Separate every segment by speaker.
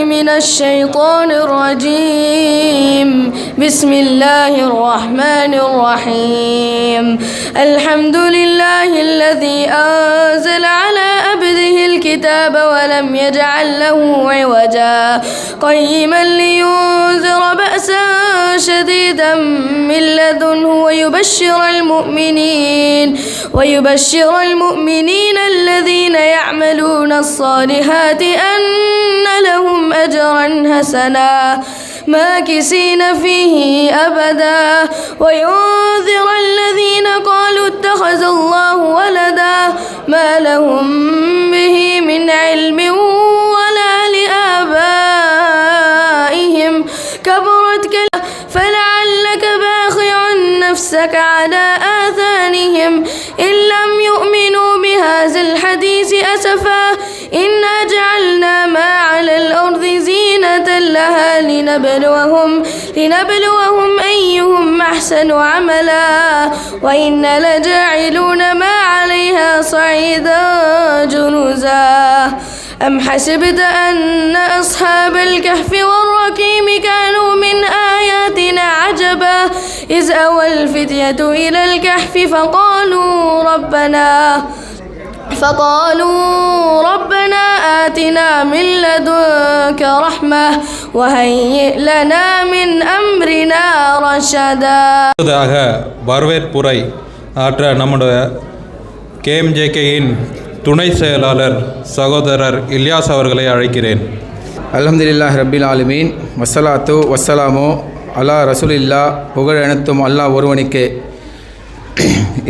Speaker 1: من الشيطان الرجيم. بسم الله الرحمن الرحيم. الحمد لله الذي أنزل على عبده الكتاب ولم يجعل له عوجا قيما لينذر بأسا شديدا من لدنه ويبشر المؤمنين الذين يعملون الصالحات أن لهم أجرا حسنا ماكثين فيه أبدا وينذر الذين قالوا اتخذ الله ولدا ما لهم به من علم ولا لآبائهم كبرت كلمة فلعلك باخع نفسك على آثارهم إن لم يؤمنوا بهذا الحديث أسفا إنا جعلنا ما على الأرض زينة لها لنبلوهم أيهم أحسن عملا وإنا لجاعلون ما عليها صعيدا جرزا أم حسبت أن أصحاب الكهف والرقيم كانوا من آياتنا عجبا إذ أوى الفتية إلى الكهف فقالوا ربنا آتنا من لدنك رحمة وهيئ لنا من أمرنا رشدا.
Speaker 2: வரவேற்புரை ஆற்ற நம்முடைய கேஎம்ஜேகேயின் துணை செயலாளர் சகோதரர் இல்யாஸ் அவர்களை அழைக்கிறேன்.
Speaker 3: அல்ஹம்துலில்லாஹி ரப்பில் ஆலமீன் வஸ்ஸலாத்து வஸ்ஸலாமு அலா ரசூலில்லா. புகழ் அனைத்தும் அல்லாஹ் ஒருவனுக்கே.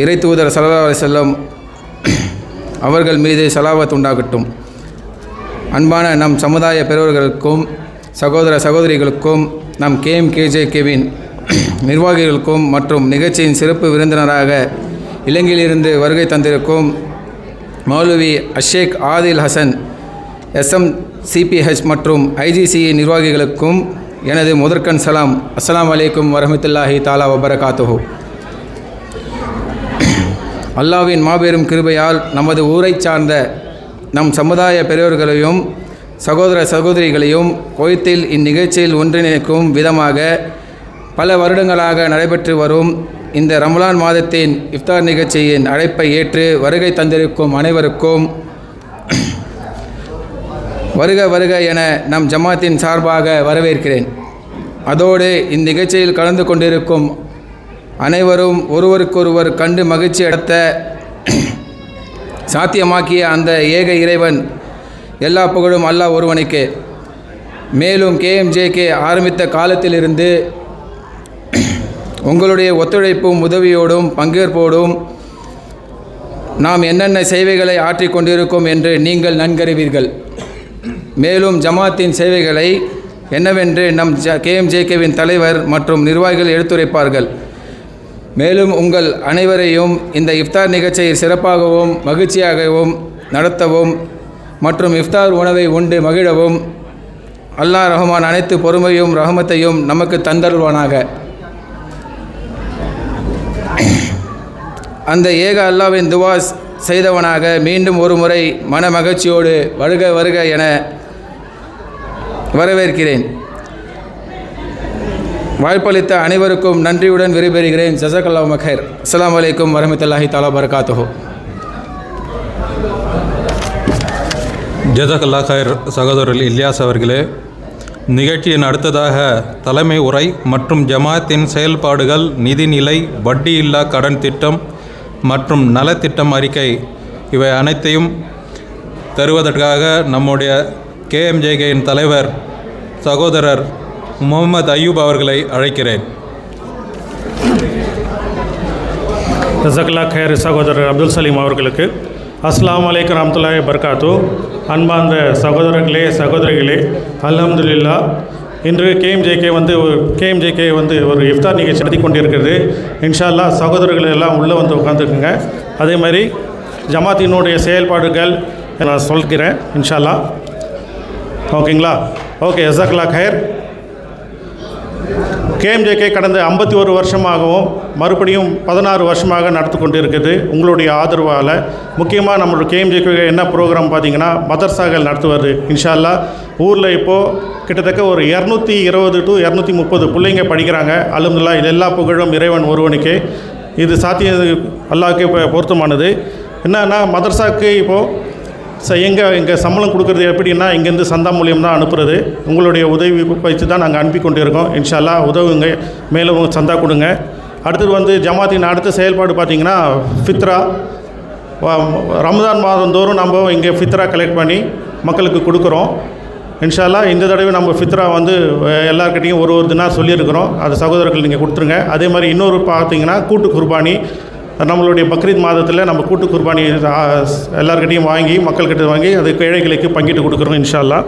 Speaker 3: இறை தூதர் ஸல்லல்லாஹு அலைஹி வஸல்லம் அவர்கள் மீது ஸலாவத் உண்டாகட்டும். அன்பான நம் சமுதாய பெரியவர்களுக்கும் சகோதர சகோதரிகளுக்கும் நம் கேஎம்ஜேகேவின் நிர்வாகிகளுக்கும் மற்றும் நிகழ்ச்சியின் சிறப்பு விருந்தினராக இலங்கையிலிருந்து வருகை தந்திருக்கும் மௌலவி அஷேக் ஆதில் ஹசன் SMCPH மற்றும் IGC நிர்வாகிகளுக்கும் எனது முதற்கண் சலாம். அஸ்ஸலாமு அலைக்கும் வரஹ்மத்துல்லாஹி தஆலா வபரகாத்துஹு. அல்லாஹ்வின் மாபெரும் கிருபையால் நமது ஊரை சார்ந்த நம் சமுதாய பெரியோர்களையும் சகோதர சகோதரிகளையும் குவைத்தில் இந்நிகழ்ச்சியில் ஒன்றிணைக்கும் விதமாக பல வருடங்களாக நடைபெற்று வரும் இந்த ரமலான் மாதத்தின் இஃப்தார் நிகழ்ச்சியின் அழைப்பை ஏற்று வருகை தந்திருக்கும் அனைவருக்கும் வருக வருக என நம் ஜமாத்தின் சார்பாக வரவேற்கிறேன். அதோடு இந்நிகழ்ச்சியில் கலந்து கொண்டிருக்கும் அனைவரும் ஒருவருக்கொருவர் கண்டு மகிழ்ச்சி அடைத்த சாத்தியமாக்கிய அந்த ஏக இறைவன் எல்லா புகழும் அல்லாஹ் ஒருவனுக்கே. மேலும் கேஎம்ஜேகே ஆரம்பித்த காலத்திலிருந்து உங்களுடைய ஒத்துழைப்பும் உதவியோடும் பங்கேற்போடும் நாம் என்னென்ன சேவைகளை ஆற்றிக் கொண்டிருக்கோம் என்று நீங்கள் நன்கறிவீர்கள். மேலும் ஜமாத்தின் சேவைகளை என்னவென்று நம் கேஎம்ஜேகேவின் தலைவர் மற்றும் நிர்வாகிகள் எடுத்துரைப்பார்கள். மேலும் உங்கள் அனைவரையும் இந்த இஃப்தார் நிகழ்ச்சியை சிறப்பாகவும் மகிழ்ச்சியாகவும் நடத்தவும் மற்றும் இஃப்தார் உணவை உண்டு மகிழவும் அல்லாஹ் ரஹ்மான் அனைத்து பொறுமையும் ரஹமத்தையும் நமக்கு தந்தருவானாக. அந்த ஏக அல்லாஹ்வின் துவா செய்தவனாக மீண்டும் ஒரு முறை மன மகிழ்ச்சியோடு வருக வருக என வரவேற்கிறேன். வாய்ப்பளித்த அனைவருக்கும் நன்றியுடன் விடைபெறுகிறேன். ஜஸாக்கல்லாஹு கஹைர். அஸ்ஸலாமு அலைக்கும் வரஹ்மத்துல்லாஹி தஆலா வபரகாத்துஹு.
Speaker 2: ஜஸாக்கல்லாஹு கஹைர் சகோதரர் இல்யாஸ் அவர்களே. நிகழ்ச்சியின் அடுத்ததாக தலைமை உரை மற்றும் ஜமாத்தின் செயல்பாடுகள், நிதிநிலை, வட்டியில்லா கடன் திட்டம் மற்றும் நலத்திட்டம் அறிக்கை இவை அனைத்தையும் தருவதற்காக நம்முடைய கேஎம்ஜேகேயின் தலைவர் சகோதரர் முகமது அய்யூப் அவர்களை அழைக்கிறேன்.
Speaker 4: ஜஸாக்கல்லாஹு கஹைர் சகோதரர் அப்துல் சலீம் அவர்களுக்கு அஸ்ஸலாமு அலைக்கும் வரஹ்மத்துல்லாஹி வபரகாத்துஹு. அன்பார்ந்த சகோதரர்களே சகோதரிகளே, அல்ஹம்துலில்லாஹ் இன்று கேஎம்ஜேகே வந்து ஒரு இஃப்தார் நிகழ்ச்சி நடத்தி கொண்டிருக்கிறது. இன்ஷா அல்லாஹ் சகோதரர்கள் எல்லாம் உள்ளே வந்து உட்காந்துருக்குங்க. அதே மாதிரி ஜமாத்தினுடைய செயல்பாடுகள் நான் சொல்கிறேன் இன்ஷா அல்லாஹ். ஓகேங்களா? ஓகே, ஜஸாக்கல்லாஹு கஹைர். கேஎம்ஜேகே கடந்த 51 வருஷமாகவும் மறுபடியும் 16 வருஷமாக நடத்தி கொண்டு இருக்குது உங்களுடைய ஆதரவால். முக்கியமாக நம்மளோட கேஎம்ஜேகே என்ன ப்ரோக்ராம் பார்த்தீங்கன்னா மதர்சாக்கள் நடத்துவது. இன்ஷா அல்லாஹ் ஊரில் இப்போது கிட்டத்தட்ட ஒரு 220 to 230 பிள்ளைங்க படிக்கிறாங்க. அல்ஹம்துலில்லாஹ் இது எல்லா புகழும் இறைவன் ஒருவனுக்கே. இது சாத்தியம் அல்லாஹ்வுக்கே பொருத்தமானது. என்னன்னா மதர்சாவுக்கு இப்போது எங்கள் சம்பளம் கொடுக்குறது எப்படின்னா இங்கேருந்து சந்தா மூலியம் தான் அனுப்புகிறது. உங்களுடைய உதவி வச்சு தான் நாங்கள் அனுப்பி கொண்டு இருக்கோம். இன்ஷா அல்லாஹ் உதவுங்க, மேலும் சந்தா கொடுங்க. அடுத்தது வந்து ஜமாத்தின் அடுத்த செயல்பாடு பார்த்திங்கன்னா ஃபித்ரா. ரமதான் மாதந்தோறும் நம்ம இங்கே ஃபித்ரா கலெக்ட் பண்ணி மக்களுக்கு கொடுக்குறோம். இன்ஷா அல்லாஹ் இந்த தடவை நம்ம ஃபித்ரா வந்து எல்லாருக்கிட்டையும் ஒரு தினார் சொல்லியிருக்கிறோம். அது சகோதரர்கள் நீங்கள் கொடுத்துருங்க. அதே மாதிரி இன்னொரு பார்த்திங்கன்னா கூட்டு குர்பானி. நம்மளுடைய பக்ரீத் மாதத்தில் நம்ம கூட்டு குர்பானி எல்லாருக்கிட்டையும் வாங்கி மக்கள்கிட்ட வாங்கி அது ஏழைகளுக்கு பங்கிட்டு கொடுக்குறோம். இன்ஷா அல்லாஹ்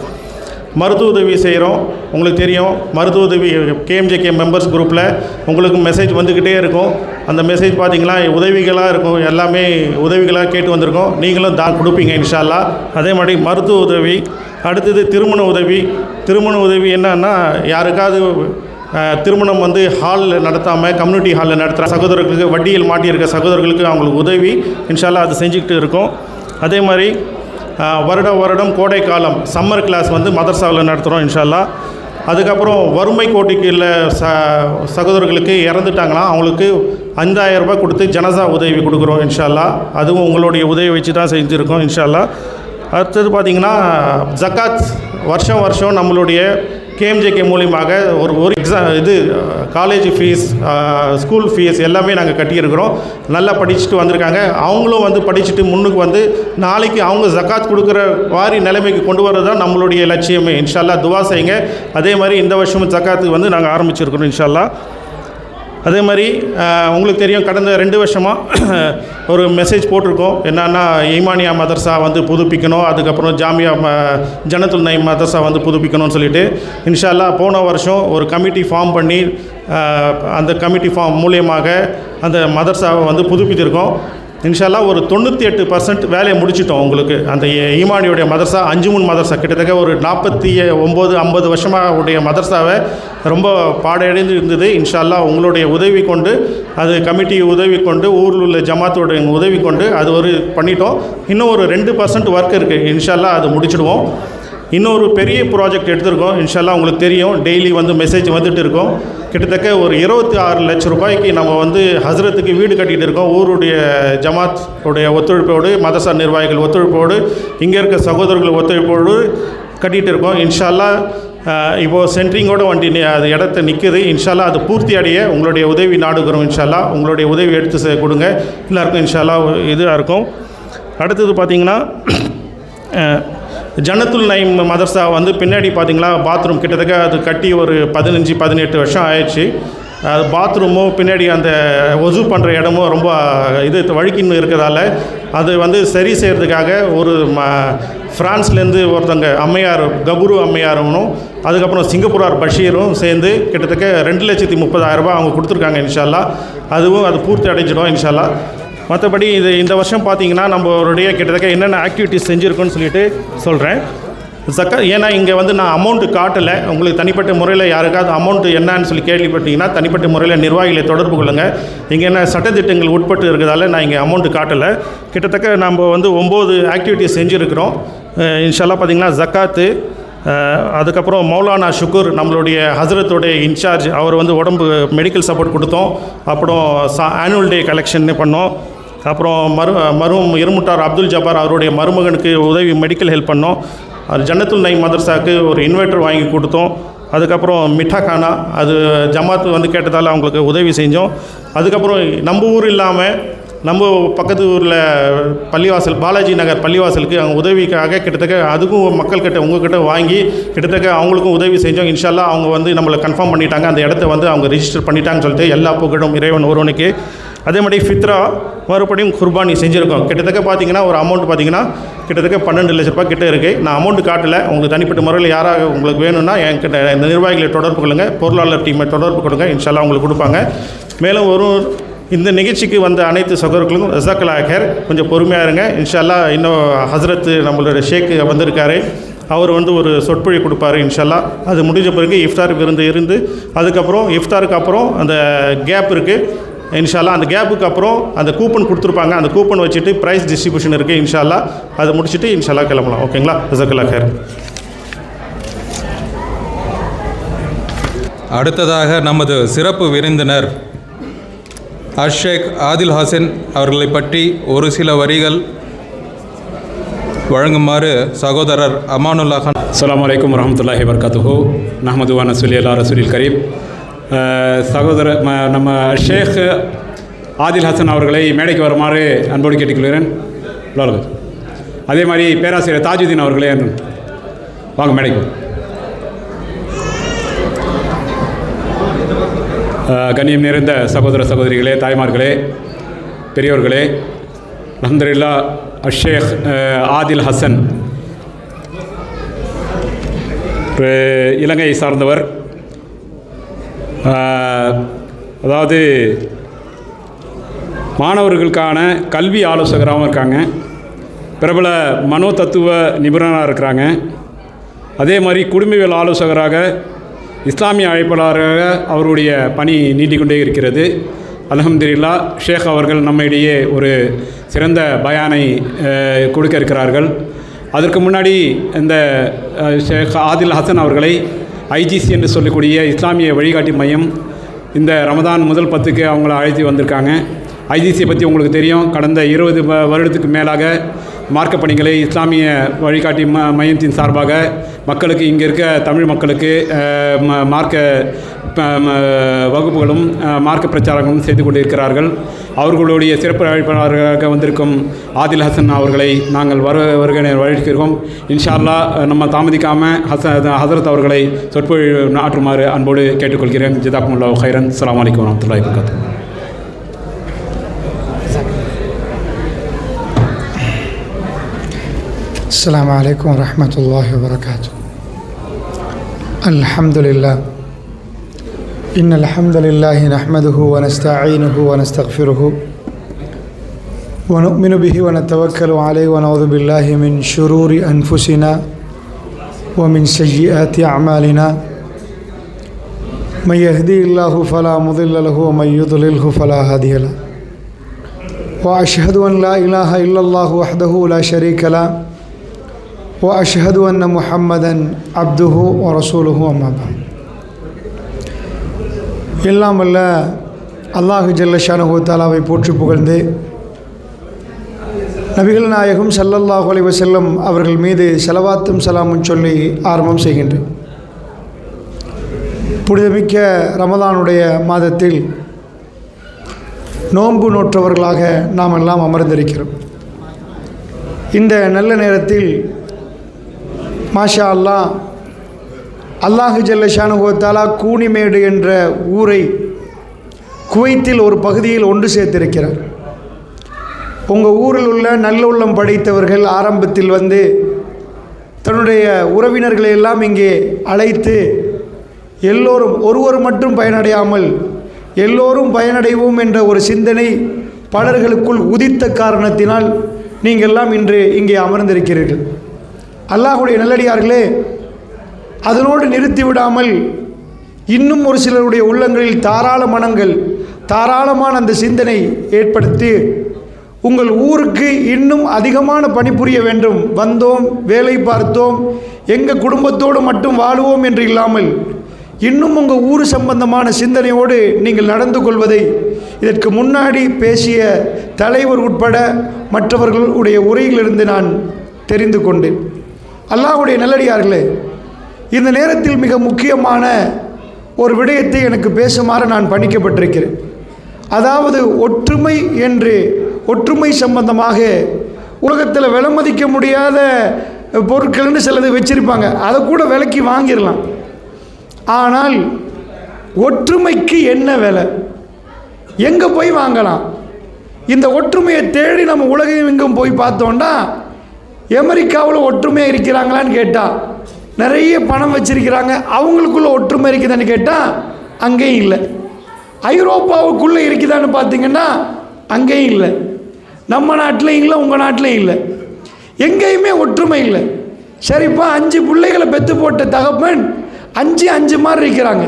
Speaker 4: மருத்துவ உதவி செய்கிறோம். உங்களுக்கு தெரியும் மருத்துவ உதவி கேஎம்ஜேகே மெம்பர்ஸ் குரூப்பில் உங்களுக்கு மெசேஜ் வந்துக்கிட்டே இருக்கும். அந்த மெசேஜ் பார்த்திங்கன்னா உதவிகளாக இருக்கும், எல்லாமே உதவிகளாக கேட்டு வந்திருக்கோம். நீங்களும் தான் கொடுப்பீங்க இன்ஷா அல்லாஹ். அதே மாதிரி மருத்துவ உதவி. அடுத்தது திருமண உதவி. திருமண உதவி என்னன்னா யாருக்காவது திருமணம் வந்து ஹாலில் நடத்தாமல் கம்யூனிட்டி ஹாலில் நடத்துகிற சகோதரர்களுக்கு வட்டியில் மாட்டியிருக்க சகோதரர்களுக்கு அவங்களுக்கு உதவி இன்ஷா அல்லாஹ் அது செஞ்சுக்கிட்டு இருக்கோம். அதே மாதிரி வருடம் கோடை காலம் சம்மர் கிளாஸ் வந்து மதர்சாவில் நடத்துகிறோம் இன்ஷா அல்லாஹ். அதுக்கப்புறம் வறுமை கோட்டிக்கு இல்லை சகோதரர்களுக்கு இறந்துட்டாங்கன்னா அவங்களுக்கு 5000 ரூபாய் கொடுத்து ஜனசா உதவி கொடுக்குறோம் இன்ஷா அல்லாஹ். அதுவும் உங்களுடைய உதவி வச்சு தான் செஞ்சுருக்கோம் இன்ஷா அல்லாஹ். அடுத்தது பார்த்திங்கன்னா ஜக்காத் வருஷம் நம்மளுடைய கேஎம்ஜேகே மூலியமாக ஒரு காலேஜ் ஃபீஸ் ஸ்கூல் ஃபீஸ் எல்லாமே நாங்கள் கட்டியிருக்கிறோம். நல்லா படிச்சுட்டு வந்திருக்காங்க. அவங்களும் வந்து படிச்சுட்டு முன்னுக்கு வந்து நாளைக்கு அவங்க ஜக்காத் கொடுக்குற மாதிரி நிலைமைக்கு கொண்டு வரது தான் நம்மளுடைய லட்சியமே. இன்ஷா அல்லாஹ் துவா செய்யுங்க. அதே மாதிரி இந்த வருஷமும் ஜக்காத்துக்கு வந்து நாங்கள் ஆரம்பிச்சிருக்கிறோம் இன்ஷா அல்லாஹ். அதே மாதிரி உங்களுக்கு தெரியும் கடந்த 2 வருஷமாக ஒரு மெசேஜ் போட்டிருக்கோம். என்னன்னா ஈமானியா மதர்சா வந்து புதுப்பிக்கணும், அதுக்கப்புறம் ஜாமியா ஜனத்துல் நயீம் மதர்சா வந்து புதுப்பிக்கணும்னு சொல்லிட்டு இன்ஷா அல்லாஹ் போன வருஷம் ஒரு கமிட்டி ஃபார்ம் பண்ணி அந்த கமிட்டி ஃபார்ம் மூலியமாக அந்த மதர்சாவை வந்து புதுப்பித்திருக்கோம். இன்ஷா அல்லாஹ் ஒரு 98% வேலையை முடிச்சிட்டோம். உங்களுக்கு அந்த ஈமானியுடைய மதர்சா 5 மதர்சா கிட்டத்தட்ட ஒரு 49-50 வருஷமாக உடைய மதர்சாவை ரொம்ப பாடையடைந்து இருந்தது. இன்ஷா அல்லாஹ் உங்களுடைய உதவி கொண்டு அது கமிட்டி உதவி கொண்டு ஊரில் உள்ள ஜமாத்தோட உதவி கொண்டு அது ஒரு பண்ணிட்டோம். இன்னும் ஒரு 2% ஒர்க் இருக்குது. இன்ஷா அல்லாஹ் அது முடிச்சிடுவோம். இன்னொரு பெரிய ப்ராஜெக்ட் எடுத்திருக்கோம். இன்ஷா அல்லாஹ் உங்களுக்கு தெரியும் டெய்லி வந்து மெசேஜ் வந்துட்டு இருக்கோம். கிட்டத்தட்ட ஒரு 26 லட்சம் ரூபாய்க்கு நம்ம வந்து ஹஸ்ரத்துக்கு வீடு கட்டிகிட்டு இருக்கோம். ஊருடைய ஜமாத் உடைய ஒத்துழைப்போடு மதரசா நிர்வாகிகள் ஒத்துழைப்போடு இங்கே இருக்க சகோதரர்கள் ஒத்துழைப்போடு கட்டிகிட்டு இருக்கோம். இன்ஷா அல்லாஹ் இப்போது சென்ட்ரிங்கோட வண்டி அது இடத்த நிற்குது. இன்ஷா அல்லாஹ் அது பூர்த்தி அடைய உங்களுடைய உதவி நாடுகிறோம். இன்ஷா அல்லாஹ் உங்களுடைய உதவி எடுத்து கொடுங்க எல்லாருக்கும் இன்ஷா அல்லாஹ் இதாக இருக்கும். அடுத்தது பார்த்திங்கன்னா ஜனத்துல் நயீம் மதர்சா வந்து பின்னாடி பார்த்திங்களா பாத்ரூம் கிட்டத்தட்ட அது கட்டி ஒரு 15-18 வருஷம் ஆயிடுச்சு. அது பாத்ரூமும் பின்னாடி அந்த ஒசு பண்ணுற இடமும் ரொம்ப வழுக்கின்னு இருக்கிறதால அது வந்து சரி செய்கிறதுக்காக ஒரு ஃப்ரான்ஸ்லேருந்து ஒருத்தங்க அம்மையார் கபுரு அம்மையாரும் அதுக்கப்புறம் சிங்கப்பூரார் பஷீரும் சேர்ந்து கிட்டத்தட்ட 2,30,000 ரூபாய் அவங்க கொடுத்துருக்காங்க. இன்ஷா அல்லாஹ் அதுவும் அது பூர்த்தி அடைஞ்சிடும் இன்ஷா அல்லாஹ். மற்றபடி இந்த வருஷம் பார்த்திங்கன்னா நம்மளுடைய கிட்டத்தட்ட என்னென்ன ஆக்டிவிட்டிஸ் செஞ்சுருக்கோன்னு சொல்லிட்டு சொல்கிறேன். ஏன்னா இங்கே வந்து நான் அமௌண்ட்டு காட்டலை. உங்களுக்கு தனிப்பட்ட முறையில் யாருக்காவது அமௌண்ட்டு என்னன்னு சொல்லி கேள்விப்பட்டீங்கன்னா தனிப்பட்ட முறையில் நிர்வாகிகளை தொடர்பு கொள்ளுங்கள். இங்கே என்ன சட்டத்திட்டங்கள் உட்பட்டு இருக்கிறதால நான் இங்கே அமௌண்ட்டு காட்டலை. கிட்டத்தட்ட நம்ம வந்து 9 ஆக்டிவிட்டிஸ் செஞ்சுருக்கிறோம் இன்ஷா அல்லாஹ். பார்த்திங்கன்னா ஜக்காத்து, அதுக்கப்புறம் மௌலானா ஷுக்கூர் நம்மளுடைய ஹசரத்துடைய இன்சார்ஜ் அவர் வந்து உடம்பு மெடிக்கல் சப்போர்ட் கொடுத்தோம். அப்புறம் ஆனுவல் டே கலெக்ஷன் பண்ணோம். அப்புறம் இருமுட்டார் அப்துல் ஜப்பார் அவருடைய மருமகனுக்கு உதவி மெடிக்கல் ஹெல்ப் பண்ணோம். அது ஜன்னத்துல் நயீம் மதர்சாவுக்கு ஒரு இன்வெர்ட்டர் வாங்கி கொடுத்தோம். அதுக்கப்புறம் மிட்டாக்கானா அது ஜமாத்து வந்து கேட்டதால் அவங்களுக்கு உதவி செஞ்சோம். அதுக்கப்புறம் நம்ம ஊர் இல்லாமல் நம்ம பக்கத்து ஊரில் பள்ளிவாசல் பாலாஜி நகர் பள்ளிவாசலுக்கு அவங்க உதவிக்காக கிட்டத்தட்ட அதுக்கும் மக்கள்கிட்ட உங்கள்கிட்ட வாங்கி கிட்டத்தட்ட அவங்களுக்கும் உதவி செஞ்சோம். இன்ஷா அல்லாஹ் அவங்க வந்து நம்மளை கன்ஃபார்ம் பண்ணிட்டாங்க. அந்த இடத்த வந்து அவங்க ரிஜிஸ்டர் பண்ணிட்டாங்கன்னு சொல்லிட்டு எல்லா புகழும் இறைவன் ஒருவனுக்கு. அதே மாதிரி ஃபித்ரா மறுபடியும் குர்பானி செஞ்சுருக்கோம். கிட்டத்தட்ட பார்த்திங்கன்னா ஒரு அமௌண்ட் பார்த்திங்கன்னா கிட்டத்தட்ட 12 லட்ச ரூபாய் கிட்டே இருக்குது. நான் அமௌண்ட்டு காட்டலை. உங்களுக்கு தனிப்பட்ட முறையில் யாராக உங்களுக்கு வேணும்னா என்கிட்ட இந்த நிர்வாகிகளை தொடர்பு கொள்ளுங்கள், பொருளாளர் டீமை தொடர்பு கொடுங்க. இன்ஷா அல்லாஹ் உங்களுக்கு கொடுப்பாங்க. மேலும் இந்த நிகழ்ச்சிக்கு வந்த அனைத்து சகோதரர்களுக்கும் ஜஸாக்கல்லாஹ் ஹைர். கொஞ்சம் பொறுமையாக இருங்க. இன்ஷா அல்லாஹ் இன்னும் ஹஸ்ரத் நம்மளோட ஷேக் வந்திருக்காரு. அவர் வந்து ஒரு சொற்பொழி கொடுப்பாரு இன்ஷால்லா. அது முடிஞ்ச பிறகு இஃப்தார் விருந்து இருந்து அதுக்கப்புறம் இஃப்தாருக்கு அப்புறம் அந்த கேப் இருக்குது இன்ஷால்லா. அந்த கேப்புக்கு அப்புறம் அந்த கூப்பன் கொடுத்துருப்பாங்க. அந்த கூப்பன் வச்சுட்டு ப்ரைஸ் டிஸ்ட்ரிபியூஷன் இருக்குது இன்ஷால்லா. அதை முடிச்சுட்டு இன்ஷால்லா கிளம்பலாம். ஓகேங்களா? ஜஸாக்கல்லாஹ் ஹைர்.
Speaker 2: அடுத்ததாக நமது சிறப்பு விருந்தினர் ஷேக் ஆதில் ஹசன் அவர்களை பற்றி ஒரு சில வரிகள் வழங்குமாறு சகோதரர் அமானுல்லா கான்.
Speaker 5: அஸ்ஸலாமு அலைக்கும் வரஹ்மத்துல்லாஹி வபரகாத்துஹு. நஹ்மது வ நஸல்லி அலா ரசூலில் கரீம். சகோதரர் நம்ம ஷேக் ஆதில் ஹசன் அவர்களை மேடைக்கு வருமாறு அன்போடு கேட்டுக்கொள்கிறேன். அதே மாதிரி பேராசிரியர் தாஜுதீன் அவர்களே வாங்க மேடைக்கு. கண்ணியம் நிறைந்த சகோதர சகோதரிகளே, தாய்மார்களே, பெரியோர்களே, அல்ஹம்துலில்லாஹ் ஷேக் ஆதில் ஹசன் இலங்கை சார்ந்தவர். அதாவது மாணவர்களுக்கான கல்வி ஆலோசகராகவும் இருக்காங்க, பிரபல மனோ தத்துவ நிபுணராக இருக்கிறாங்க. அதே மாதிரி குடும்பவியல் ஆலோசகராக, இஸ்லாமிய அழைப்பாளராக அவருடைய பணி நீட்டிக்கொண்டே இருக்கிறது. அல்ஹம்துலில்லாஹ் ஷேக் அவர்கள் நம்மிடையே ஒரு சிறந்த பயானை கொடுக்க இருக்கிறார்கள். அதற்கு முன்னாடி இந்த ஷேக் ஆதில் ஹசன் அவர்களை ஐஜிசி என்று சொல்லக்கூடிய இஸ்லாமிய வழிகாட்டி மையம் இந்த ரமதான் முதல் 10க்கு அவங்கள அழைத்து வந்திருக்காங்க. ஐஜிசியை பற்றி உங்களுக்கு தெரியும். கடந்த 20 வருடத்துக்கு மேலாக மார்க்க பணிகளை இஸ்லாமிய வழிகாட்டி மையத்தின் சார்பாக மக்களுக்கு, இங்கே இருக்க தமிழ் மக்களுக்கு மார்க்க வகுப்புகளும் மார்க்க பிரச்சாரங்களும் செய்து கொண்டிருக்கிறார்கள். அவர்களுடைய சிறப்பு அழைப்பாளராக வந்திருக்கும் ஆதில் ஹசன் அவர்களை நாங்கள் வருகை வரவேற்கிறோம். இன்ஷா அல்லாஹ் நம்ம தாமதிக்காமல் ஹசரத் அவர்களை சொற்பொழிவு ஆற்றுமாறு அன்போடு கேட்டுக்கொள்கிறேன். ஜஸாக்குமுல்லாஹு ஹைரன். அஸ்ஸலாமு அலைக்கும் வரஹ்மத்துல்லாஹி வபரகாத்துஹு.
Speaker 6: السلام عليكم ورحمة الله وبركاته. الحمد لله. إن الحمد لله نحمده ونستعينه ونستغفره ونؤمن به ونتوكل عليه ونعوذ بالله من شرور أنفسنا ومن سيئات أعمالنا. من يهدي الله فلا مضل له ومن يضلله فلا هادي له. وأشهد أن لا إله إلا الله وحده لا شريك له وأشهد أن محمدًا عبده ورسوله أما بعد. எல்லாம் வல்ல அல்லாஹ் ஜல்ல ஷானஹு தஆலாவை போற்றி புகழ்ந்து நபிகள் நாயகம் ஸல்லல்லாஹு அலைஹி வஸல்லம் அவர்கள் மீது ஸலவாத்தும் ஸலாமும் சொல்லி ஆரம்பம் செய்கின்றேன். புனிதமிக்க ரமதானுடைய மாதத்தில் நோன்பு நோற்றவர்களாக நாம் எல்லாம் அமர்ந்திருக்கிறோம். இந்த நல்ல நேரத்தில் மாஷா அல்லாஹ் அல்லாஹ் ஜல்ல ஷானஹு தஆலா கூனிமேடு என்ற ஊரை குவைத்தில் ஒரு பகுதியில் ஒன்று சேர்த்திருக்கிறார். உங்கள் ஊரில் உள்ள நல்ல உள்ளம் படைத்தவர்கள் ஆரம்பத்தில் வந்து தன்னுடைய உறவினர்களை எல்லாம் இங்கே அழைத்து எல்லோரும் ஒருவர் மட்டும் பயனடையாமல் எல்லோரும் பயனடைவோம் என்ற ஒரு சிந்தனை பலர்களுக்குள் உதித்த காரணத்தினால் நீங்கள் எல்லாம் இன்று இங்கே அமர்ந்திருக்கிறீர்கள். அல்லாஹுடைய நல்லடியார்களே, அதனோடு நிறுத்திவிடாமல் இன்னும் ஒரு சிலருடைய உள்ளங்களில் தாராள மனங்கள், தாராளமான அந்த சிந்தனை ஏற்படுத்தி உங்கள் ஊருக்கு இன்னும் அதிகமான பணிபுரிய வேண்டும், வந்தோம் வேலை பார்த்தோம் எங்கள் குடும்பத்தோடு மட்டும் வாழுவோம் என்று இல்லாமல் இன்னும் உங்கள் ஊர் சம்பந்தமான சிந்தனையோடு நீங்கள் நடந்து கொள்வதை இதற்கு முன்னாடி பேசிய தலைவர் உட்பட மற்றவர்களுடைய உரையிலிருந்து நான் தெரிந்து கொண்டேன். அல்லாஹ்வுடைய நல்லடியார்களே, இந்த நேரத்தில் மிக முக்கியமான ஒரு விடயத்தை எனக்கு பேசுமாறு நான் பணிக்கப்பட்டிருக்கிறேன். அதாவது ஒற்றுமை என்று, ஒற்றுமை சம்பந்தமாக உலகத்தில் விலை மதிக்க முடியாத பொருட்கள்னு சிலது வச்சுருப்பாங்க, அதை கூட விலைக்கு வாங்கிடலாம். ஆனால் ஒற்றுமைக்கு என்ன விலை, எங்கே போய் வாங்கலாம்? இந்த ஒற்றுமையை தேடி நம்ம உலகம் எங்கும் போய் பார்த்தோன்னா அமெரிக்காவில் ஒற்றுமையாக இருக்கிறாங்களான்னு கேட்டால் நிறைய பணம் வச்சிருக்கிறாங்க, அவங்களுக்குள்ள ஒற்றுமை இருக்குதான்னு கேட்டால் அங்கேயும் இல்லை. ஐரோப்பாவுக்குள்ளே இருக்குதான்னு பார்த்தீங்கன்னா அங்கேயும் இல்லை. நம்ம நாட்டிலையும் இல்லை, உங்கள் நாட்டிலையும் இல்லை, எங்கேயுமே ஒற்றுமை இல்லை. சரிப்பா 5 பிள்ளைகளை பெற்று போட்ட தகப்பன் 5 மாதிரி இருக்கிறாங்க.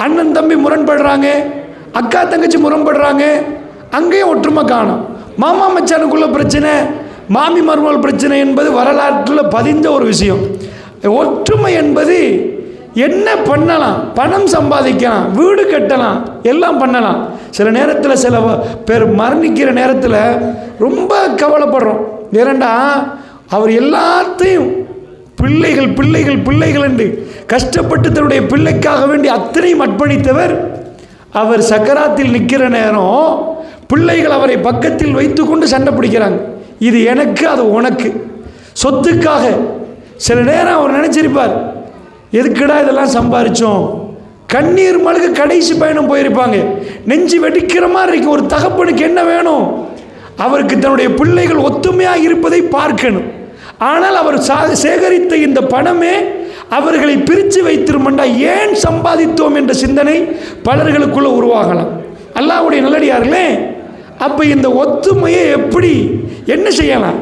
Speaker 6: அண்ணன் தம்பி முரண்படுறாங்க, அக்கா தங்கச்சி முரண்படுறாங்க, அங்கேயும் ஒற்றுமை காணும். மாமா மச்சானுக்குள்ள பிரச்சனை, மாமி மருமகள் பிரச்சனை என்பது வரலாற்றில் பதிந்த ஒரு விஷயம். ஒற்றுமை என்பது என்ன பண்ணலாம், பணம் சம்பாதிக்கலாம், வீடு கட்டலாம், எல்லாம் பண்ணலாம். சில நேரத்தில் சில பேர் மரணிக்கிற நேரத்தில் ரொம்ப கவலைப்படுறோம். ஏனண்டா அவர் எல்லாத்தையும் பிள்ளைகள் பிள்ளைகள் பிள்ளைகள் என்று கஷ்டப்பட்டு தன்னுடைய பிள்ளைக்காக வேண்டி அத்தனையும் அர்ப்பணித்தவர். அவர் சக்கராத்தில் நிற்கிற நேரம் பிள்ளைகள் அவரை பக்கத்தில் வைத்து கொண்டு சண்டை பிடிக்கிறாங்க. இது எனக்கு, அது உனக்கு, சொத்துக்காக. சில நேரம் அவர் நினச்சிருப்பார், எதுக்குடா இதெல்லாம் சம்பாரித்தோம். கண்ணீர் மல்க கடைசி பயணம் போயிருப்பாங்க. நெஞ்சு வெடிக்கிற மாதிரி இருக்கு. ஒரு தகப்பனுக்கு என்ன வேணும்? அவருக்கு தன்னுடைய பிள்ளைகள் ஒத்துமையாக இருப்பதை பார்க்கணும். ஆனால் அவர் சேகரித்த இந்த பணமே அவர்களை பிரித்து வைத்திருமண்டா ஏன் சம்பாதித்தோம் என்ற சிந்தனை பலர்களுக்குள்ள உருவாகலாம். அல்லாஹ்வுடைய நல்லடியார்களே, அப்போ இந்த ஒத்துமையை எப்படி என்ன செய்யலாம்,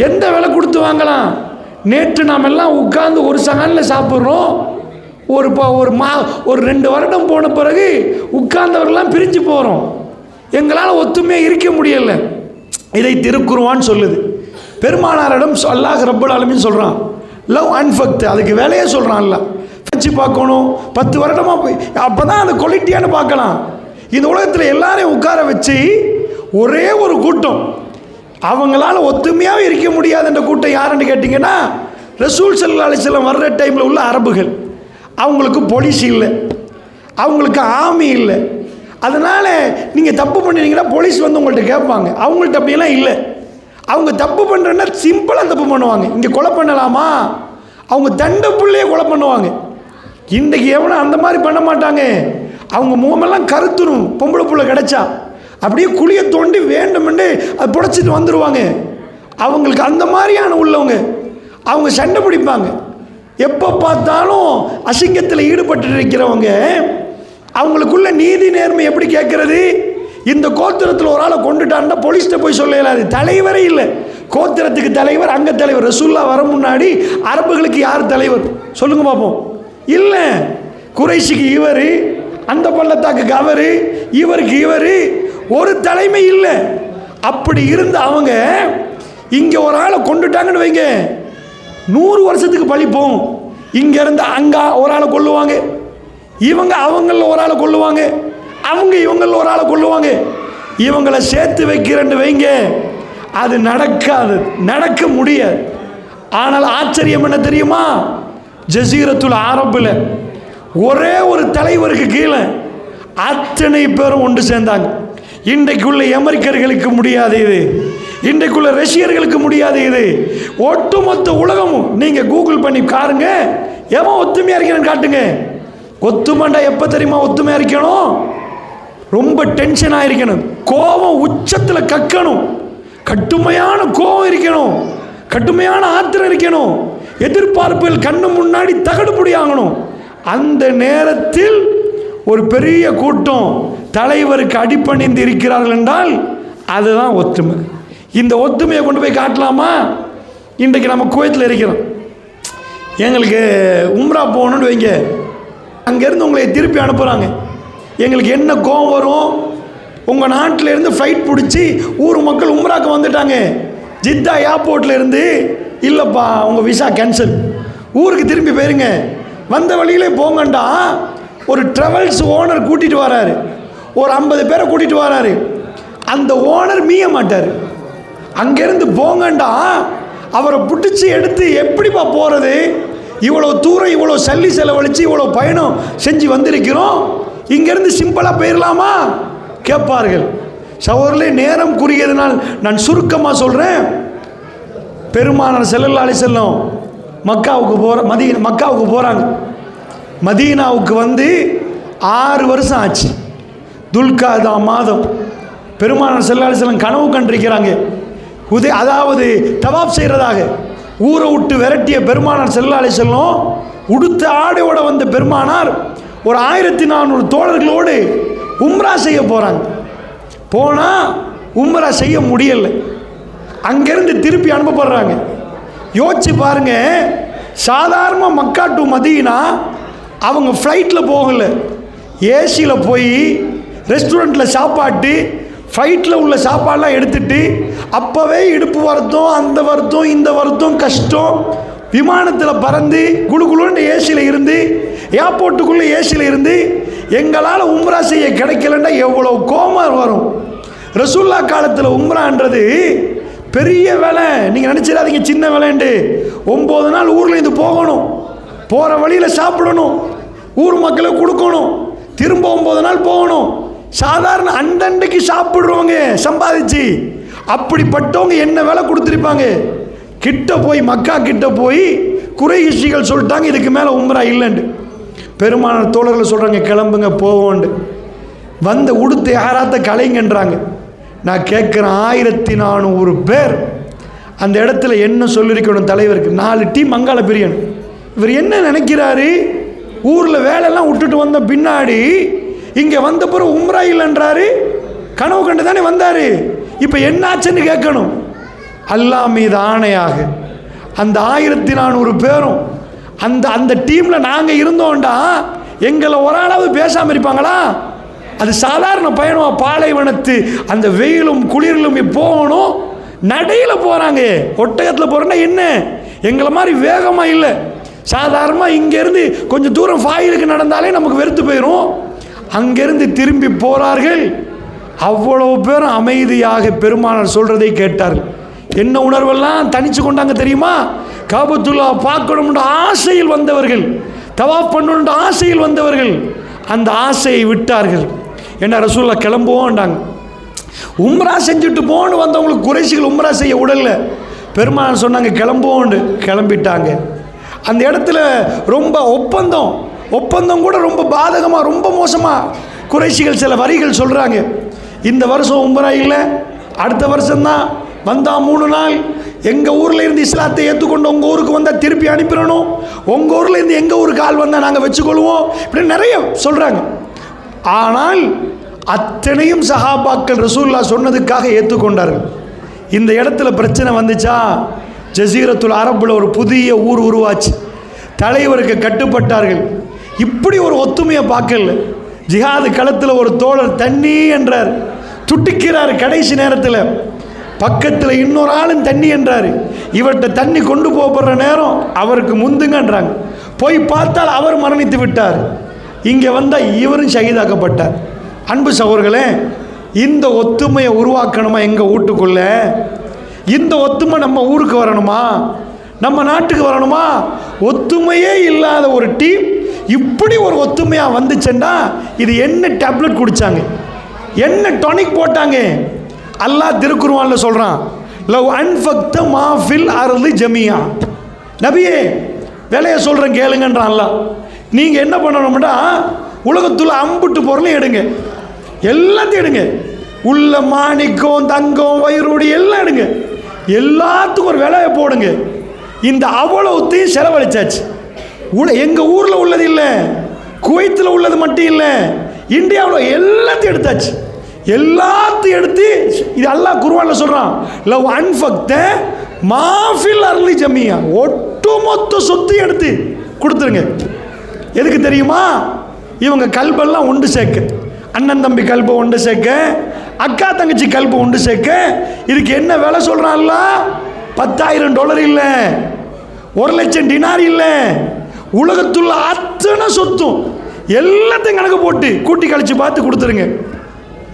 Speaker 6: எந்த விலை கொடுத்து வாங்கலாம்? நேற்று நாம் எல்லாம் உட்கார்ந்து ஒரு சகானில் சாப்பிட்றோம். ஒரு 2 வருடம் போன பிறகு உட்கார்ந்தவர்கள்லாம் பிரிஞ்சு போகிறோம். எங்களால் ஒத்துமையாக இருக்க முடியலை. இதை திருக்குர்ஆன் சொல்லுது. பெருமானாரிடம் அல்லாஹ் ரப்பல் ஆலமீன் சொல்கிறான், லவ் அன்ஃபக்ட், அதுக்கு வேலையே சொல்கிறான். அல்லாஹ் வச்சு பார்க்கணும். 10 வருடமாக போய் அப்போ தான் அந்த குவாலிட்டியானு பார்க்கலாம். இந்த உலகத்தில் எல்லாரையும் உட்கார வச்சு ஒரே ஒரு கூட்டம், அவங்களால ஒத்துமையாக இருக்க முடியாதுன்ற கூட்டம் யாருன்னு கேட்டிங்கன்னா, ரசூல் ஸல்லல்லாஹு அலைஹி வஸல்லம் வர்ற டைமில் உள்ள அரபுகள். அவங்களுக்கு போலீஸ் இல்லை, அவங்களுக்கு ஆர்மி இல்லை. அதனால் நீங்கள் தப்பு பண்ணினீங்கன்னா போலீஸ் வந்து உங்கள்கிட்ட கேட்பாங்க. அவங்கள்ட்ட அப்படியெல்லாம் இல்லை. அவங்க தப்பு பண்ணுறேன்னா சிம்பிளாக தப்பு பண்ணுவாங்க. இங்கே கொலை பண்ணலாமா, அவங்க தண்டை பிள்ளையே கொலை பண்ணுவாங்க. இன்றைக்கு எவனும் அந்த மாதிரி பண்ண மாட்டாங்க. அவங்க முகமெல்லாம் கருத்துரும். பொம்பளை புள்ள கிடச்சா அப்படியே குழியை தோண்டி வேண்டுமென்று அது புடைச்சிட்டு வந்துடுவாங்க. அவங்களுக்கு அந்த மாதிரியான உள்ளவங்க. அவங்க சண்டை பிடிப்பாங்க. எப்போ பார்த்தாலும் அசிங்கத்தில் ஈடுபட்டு இருக்கிறவங்க. அவங்களுக்குள்ள நீதி நேர்மை எப்படி கேட்கறது? இந்த கோத்திரத்தில் ஒரு ஆளை கொண்டுட்டான்னா போலீஸ்கிட்ட போய் சொல்ல இயலாது. தலைவரே இல்லை. கோத்திரத்துக்கு தலைவர், அங்கே தலைவர். ரசூல்லா வர முன்னாடி அரபுகளுக்கு யார் தலைவர் சொல்லுங்க பார்ப்போம்? இல்லை. குறைஷிக்கு இவர், அந்த பள்ளத்தாக்குக்கு அவர், இவருக்கு இவர், ஒரு தலைமை இல்லை. அப்படி இருந்த அவங்க இங்கே ஒரு ஆளை கொண்டுட்டாங்கன்னு வைங்க, 100 வருஷத்துக்கு பழி போகும். இங்கேருந்து அங்கே ஒரு ஆளை கொல்லுவாங்க, இவங்க அவங்களில் ஒரு ஆளை கொல்லுவாங்க, அவங்க இவங்களில் ஒரு ஆளை கொல்லுவாங்க. இவங்களை சேர்த்து வைக்கிறேன்னு வைங்க, அது நடக்காது, நடக்க முடியாது. ஆனால் ஆச்சரியம் என்ன தெரியுமா? ஜசீரத்துல் அரபில் ஒரே ஒரு தலைவருக்கு கீழே அத்தனை பேரும் ஒன்று சேர்ந்தாங்க. இன்றைக்குள்ள அமெரிக்கர்களுக்கு முடியாது இது, இன்றைக்குள்ள ரஷ்யர்களுக்கு முடியாது இது. ஒட்டுமொத்த உலகமும் நீங்கள் கூகுள் பண்ணி பாருங்க, எவன் ஒத்துமையாக இருக்கிறேன்னு காட்டுங்க. ஒத்துமைண்டா எப்போ தெரியுமா ஒத்துமையாக இருக்கணும்? ரொம்ப டென்ஷனாக இருக்கணும், கோபம் உச்சத்தில் கக்கணும், கடுமையான கோபம் இருக்கணும், கடுமையான ஆத்திரம் இருக்கணும், எதிர்பார்ப்புகள் கண்ணு முன்னாடி தகடுபடி ஆகணும். அந்த நேரத்தில் ஒரு பெரிய கூட்டம் தலைவருக்கு அடிபணிந்து இருக்கிறார்கள் என்றால் அதுதான் ஒத்துமை. இந்த ஒத்துமையை கொண்டு போய் காட்டலாமா? இன்றைக்கு நம்ம குவைத்தில் இருக்கிறோம். எங்களுக்கு உம்ரா போகணுன்னு வைங்க, அங்கேருந்து உங்களை திருப்பி அனுப்புகிறாங்க. எங்களுக்கு என்ன கோவம் வரும்? உங்கள் நாட்டிலேருந்து ஃப்ளைட் பிடிச்சி ஊர் மக்கள் உம்ராக்கு வந்துட்டாங்க. ஜித்தா ஏர்போர்ட்டில் இருந்து, இல்லைப்பா உங்கள் விசா கேன்சல், ஊருக்கு திரும்பி போயிருங்க, வந்த வழியிலே போங்கண்டா. ஒரு ட்ராவல்ஸ் ஓனர் கூட்டிகிட்டு வராரு, ஒரு 50 பேரை கூட்டிகிட்டு வராரு. அந்த ஓனர் மீய மாட்டார். அங்கேருந்து போங்கண்டா, அவரை பிடிச்சி எடுத்து எப்படிப்பா போகிறது? இவ்வளோ தூரம் இவ்வளோ சல்லி செலவழித்து இவ்வளோ பயணம் செஞ்சு வந்திருக்கிறோம், இங்கேருந்து சிம்பிளாக போயிடலாமா கேட்பார்கள். சகோதரர்களே, நேரம் குறுகியதுனால் நான் சுருக்கமாக சொல்கிறேன். பெருமானார் ஸல்லல்லாஹு அலைஹி வஸல்லம் மக்காவுக்கு போகிறாங்க. மதீனாவுக்கு வந்து 6 வருஷம் ஆச்சு. துல்காதா மாதம் பெருமானார் ஸல்லல்லாஹு அலைஹி வஸல்லம் கனவு கண்டிருக்கிறாங்க. அதாவது தவாப் செய்கிறதாக ஊரை விட்டு விரட்டிய பெருமானார் ஸல்லல்லாஹு அலைஹி வஸல்லம் உடுத்த ஆடையோட வந்த பெருமானார் ஒரு 1400 தோழர்களோடு உம்ரா செய்ய போகிறாங்க. போனால் உம்ரா செய்ய முடியலை. அங்கேருந்து திருப்பி அனுப்பப்படுறாங்க. யோசிச்சு பாருங்க, சாதாரண மக்கா டு மதீனா அவங்க ஃப்ளைட்டில் போகலை, ஏசியில் போய் ரெஸ்டாரண்ட்டில் சாப்பாட்டு ஃப்ளைட்டில் உள்ள சாப்பாடெலாம் எடுத்துட்டு அப்போவே இடுப்பு வருத்தம், அந்த வருத்தம், இந்த வருத்தம், கஷ்டம். விமானத்தில் பறந்து குழுகுழுன்னு ஏசியில் இருந்து, ஏர்போர்ட்டுக்குள்ளே ஏசியில் இருந்து, எங்களால் உம்ரா செய்ய கிடைக்கலன்னா எவ்வளோ கோபம் வரும். ரசூல்லா காலத்தில் உம்ரான்றது பெரிய வேலை. நீங்கள் நினச்சிடாதீங்க சின்ன வேலைன்ட்டு. 9 நாள் ஊரில் இருந்து போகணும், போகிற வழியில் சாப்பிடணும், ஊர் மக்களுக்கு கொடுக்கணும், திரும்ப 9 நாள் போகணும். சாதாரண அண்டண்டைக்கு சாப்பிட்றவங்க சம்பாதிச்சு அப்படிப்பட்டவங்க என்ன வேலை கொடுத்துருப்பாங்க. கிட்ட போய் மக்கா கிட்ட போய் குறைஷிகள் சொல்லிட்டாங்க இதுக்கு மேலே உம்ரா இல்லைன்ட்டு. பெருமானார் தோழர்கள் சொல்கிறாங்க கிளம்புங்க போவோண்டு. வந்த உடுத்து யாராத்த கலைங்கன்றாங்க. நான் கேட்குறேன் 1400 பேர் அந்த இடத்துல என்ன சொல்லியிருக்கணும் தலைவருக்கு? 4 டீம் மங்காள பிரியன். இவர் என்ன நினைக்கிறாரு? ஊரில் வேலையெல்லாம் விட்டுட்டு வந்த பின்னாடி இங்கே வந்த பிறகு உம்ரா இல்லைன்றாரு. கனவு கண்டு தானே வந்தார். இப்போ என்னாச்சுன்னு கேட்கணும். அல்லாஹ் மீது ஆணையாக அந்த 1400 பேரும் அந்த அந்த டீமில் நாங்கள் இருந்தோம்டா எங்களை ஒரு ஆளாவது பேசாமல் இருப்பாங்களா? அது சாதாரண பயணம். பாலைவனத்து அந்த வெயிலும் குளிரிலும் போகணும், நடையில் போகிறாங்க. ஒட்டகத்தில் போகிறோன்னா என்ன எங்களை மாதிரி வேகமாக இல்லை. சாதாரணமாக இங்கேருந்து கொஞ்சம் தூரம் ஃபாயிலுக்கு நடந்தாலே நமக்கு வெறுத்து போயிடும். அங்கேருந்து திரும்பி போகிறார்கள். அவ்வளோ பேரும் அமைதியாக பெருமானார் சொல்கிறதை கேட்டார்கள். என்ன உணர்வெல்லாம் தனிச்சு கொண்டாங்க தெரியுமா? காபத்துல்லா பார்க்கணும்ன்ற ஆசையில் வந்தவர்கள், தவாப் பண்ணணுன்ற ஆசையில் வந்தவர்கள் அந்த ஆசையை விட்டார்கள். என்ன ரசூல்லா கிளம்புவோண்டாங்க. உம்ரா செஞ்சுட்டு போன்னு வந்தவங்களுக்கு குறைஷிகள் உம்ரா செய்ய உடல்ல. பெருமானார் சொன்னாங்க கிளம்புவோண்டு. கிளம்பிட்டாங்க. அந்த இடத்துல ரொம்ப ஒப்பந்தம் கூட ரொம்ப பாதகமாக, ரொம்ப மோசமாக குறைஷிகள் சில வரிகள் சொல்கிறாங்க. இந்த வருஷம் உம்ரா இல்லை, அடுத்த வருஷம்தான் வந்தால் 3 நாள் எங்கள் ஊரில் இருந்து இஸ்லாத்தை ஏற்றுக்கொண்டு உங்கள் ஊருக்கு வந்தால் திருப்பி அனுப்பிடணும், உங்கள் ஊரில் இருந்து எங்கள் ஊருக்கு ஆள் வந்தால் நாங்கள் வச்சுக்கொள்வோம், இப்படி நிறைய சொல்கிறாங்க. ஆனால் அத்தனையும் சஹாபாக்கள் ரசூலுல்லா சொன்னதுக்காக ஏற்றுக்கொண்டார்கள். இந்த இடத்துல பிரச்சனை வந்துச்சா, ஜசீரத்துல் அரபில் ஒரு புதிய ஊர் உருவாச்சு. தலைவருக்கு கட்டுப்பட்டார்கள். இப்படி ஒரு ஒத்துமையை பார்க்கல. ஜிஹாது களத்தில் ஒரு தோழர் தண்ணி என்றார், துட்டிக்கிறார். கடைசி நேரத்தில் பக்கத்தில் இன்னொரு ஆளும் தண்ணி என்றார். இவர்கிட்ட தண்ணி கொண்டு போகிற நேரம் அவருக்கு முந்துங்கன்றாங்க. போய் பார்த்தால் அவர் மரணித்து விட்டார். இங்கே வந்தால் இவரும் ஷஹீதாக்கப்பட்டார். அன்பு சகோதரர்களே, இந்த ஒத்துமையை உருவாக்கணுமா எங்கள் வீட்டுக்குள்ளே? இந்த ஒத்துமை நம்ம ஊருக்கு வரணுமா, நம்ம நாட்டுக்கு வரணுமா? ஒத்துமையே இல்லாத ஒரு டீம் இப்படி ஒரு ஒத்துமையாக வந்துச்சுன்னா இது என்ன டேப்லெட் குடித்தாங்க, என்ன டானிக் போட்டாங்க? அல்லாஹ் திருக்குர்ஆன்ல சொல்கிறான், லவ் அன்ஃபக்த மாஃபில் அர்லி ஜமியா. நபியே வேலையை சொல்கிறேன் கேளுங்கன்றான் அல்லாஹ். நீங்கள் என்ன பண்ணணும்னா உலகத்தில் அம்புட்டு பொருளையும் எடுங்க, எல்லாத்தையும் எடுங்க, உள்ள மாணிக்கம் தங்கம் வயிறுடி எல்லாம் எடுங்க, எல்லாத்துக்கும் ஒரு விலையை போடுங்க. இந்த அவ்வளவுத்தையும் செலவழிச்சாச்சு. எங்கள் ஊரில் உள்ளது இல்லை, குவைத்தில் உள்ளது மட்டும் இல்லை, இந்தியாவில் எல்லாத்தையும் எடுத்தாச்சு. எல்லாத்தையும் எடுத்து இது அல்லாஹ் குர்ஆன்ல சொல்கிறான், லவ் அன்ஃபக்த மாஃபில் அர்லி ஜமியா, ஒட்டுமொத்த சொத்தையும் எடுத்து கொடுத்துருங்க. எதுக்கு தெரியுமா? இவங்க கல்பெல்லாம் ஒன்று சேர்க்க, அண்ணன் தம்பி கல்பை ஒன்று சேர்க்க, அக்கா தங்கச்சி கல்பை ஒன்று சேர்க்க. இதுக்கு என்ன விலை சொல்கிறான்ல? $10,000 இல்லை, 1,00,000 டினார் இல்லை, உலகத்துள்ள அத்தனை சொத்தும் எல்லாத்தையும் கணக்கு போட்டு கூட்டி கழிச்சு பார்த்து கொடுத்துருங்க.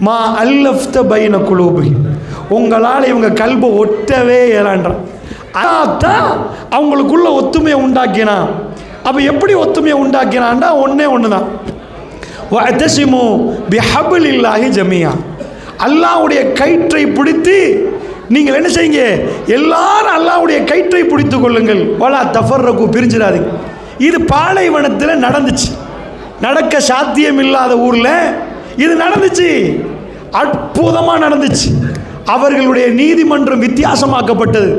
Speaker 6: மா அல்லஃப்த பைன குலூபி, உங்களால் இவங்க கல்பை ஒட்டவே இயலான்றான். அதான் அவங்களுக்குள்ள ஒத்துமையை உண்டாக்கினான். அப்போ எப்படி ஒத்துமையை உண்டாக்கினான்டா ஒன்றே ஒன்று தான், வஅதஸிமு பிஹப்லில்லாஹி ஜமீஆ, அல்லாஹ்வுடைய கயிற்றை பிடித்து நீங்கள் என்ன செய்யுங்க, எல்லாரும் அல்லாஹ்வுடைய கயிற்றை பிடித்து கொள்ளுங்கள். வலா தஃபர்ரகு, பிரிஞ்சிடாதீங்க. இது பாலைவனத்தில் நடந்துச்சு, நடக்க சாத்தியம் இல்லாத ஊரில் இது நடந்துச்சு, அற்புதமாக நடந்துச்சு. அவர்களுடைய நீதிமன்றம் வித்தியாசமாக்கப்பட்டது,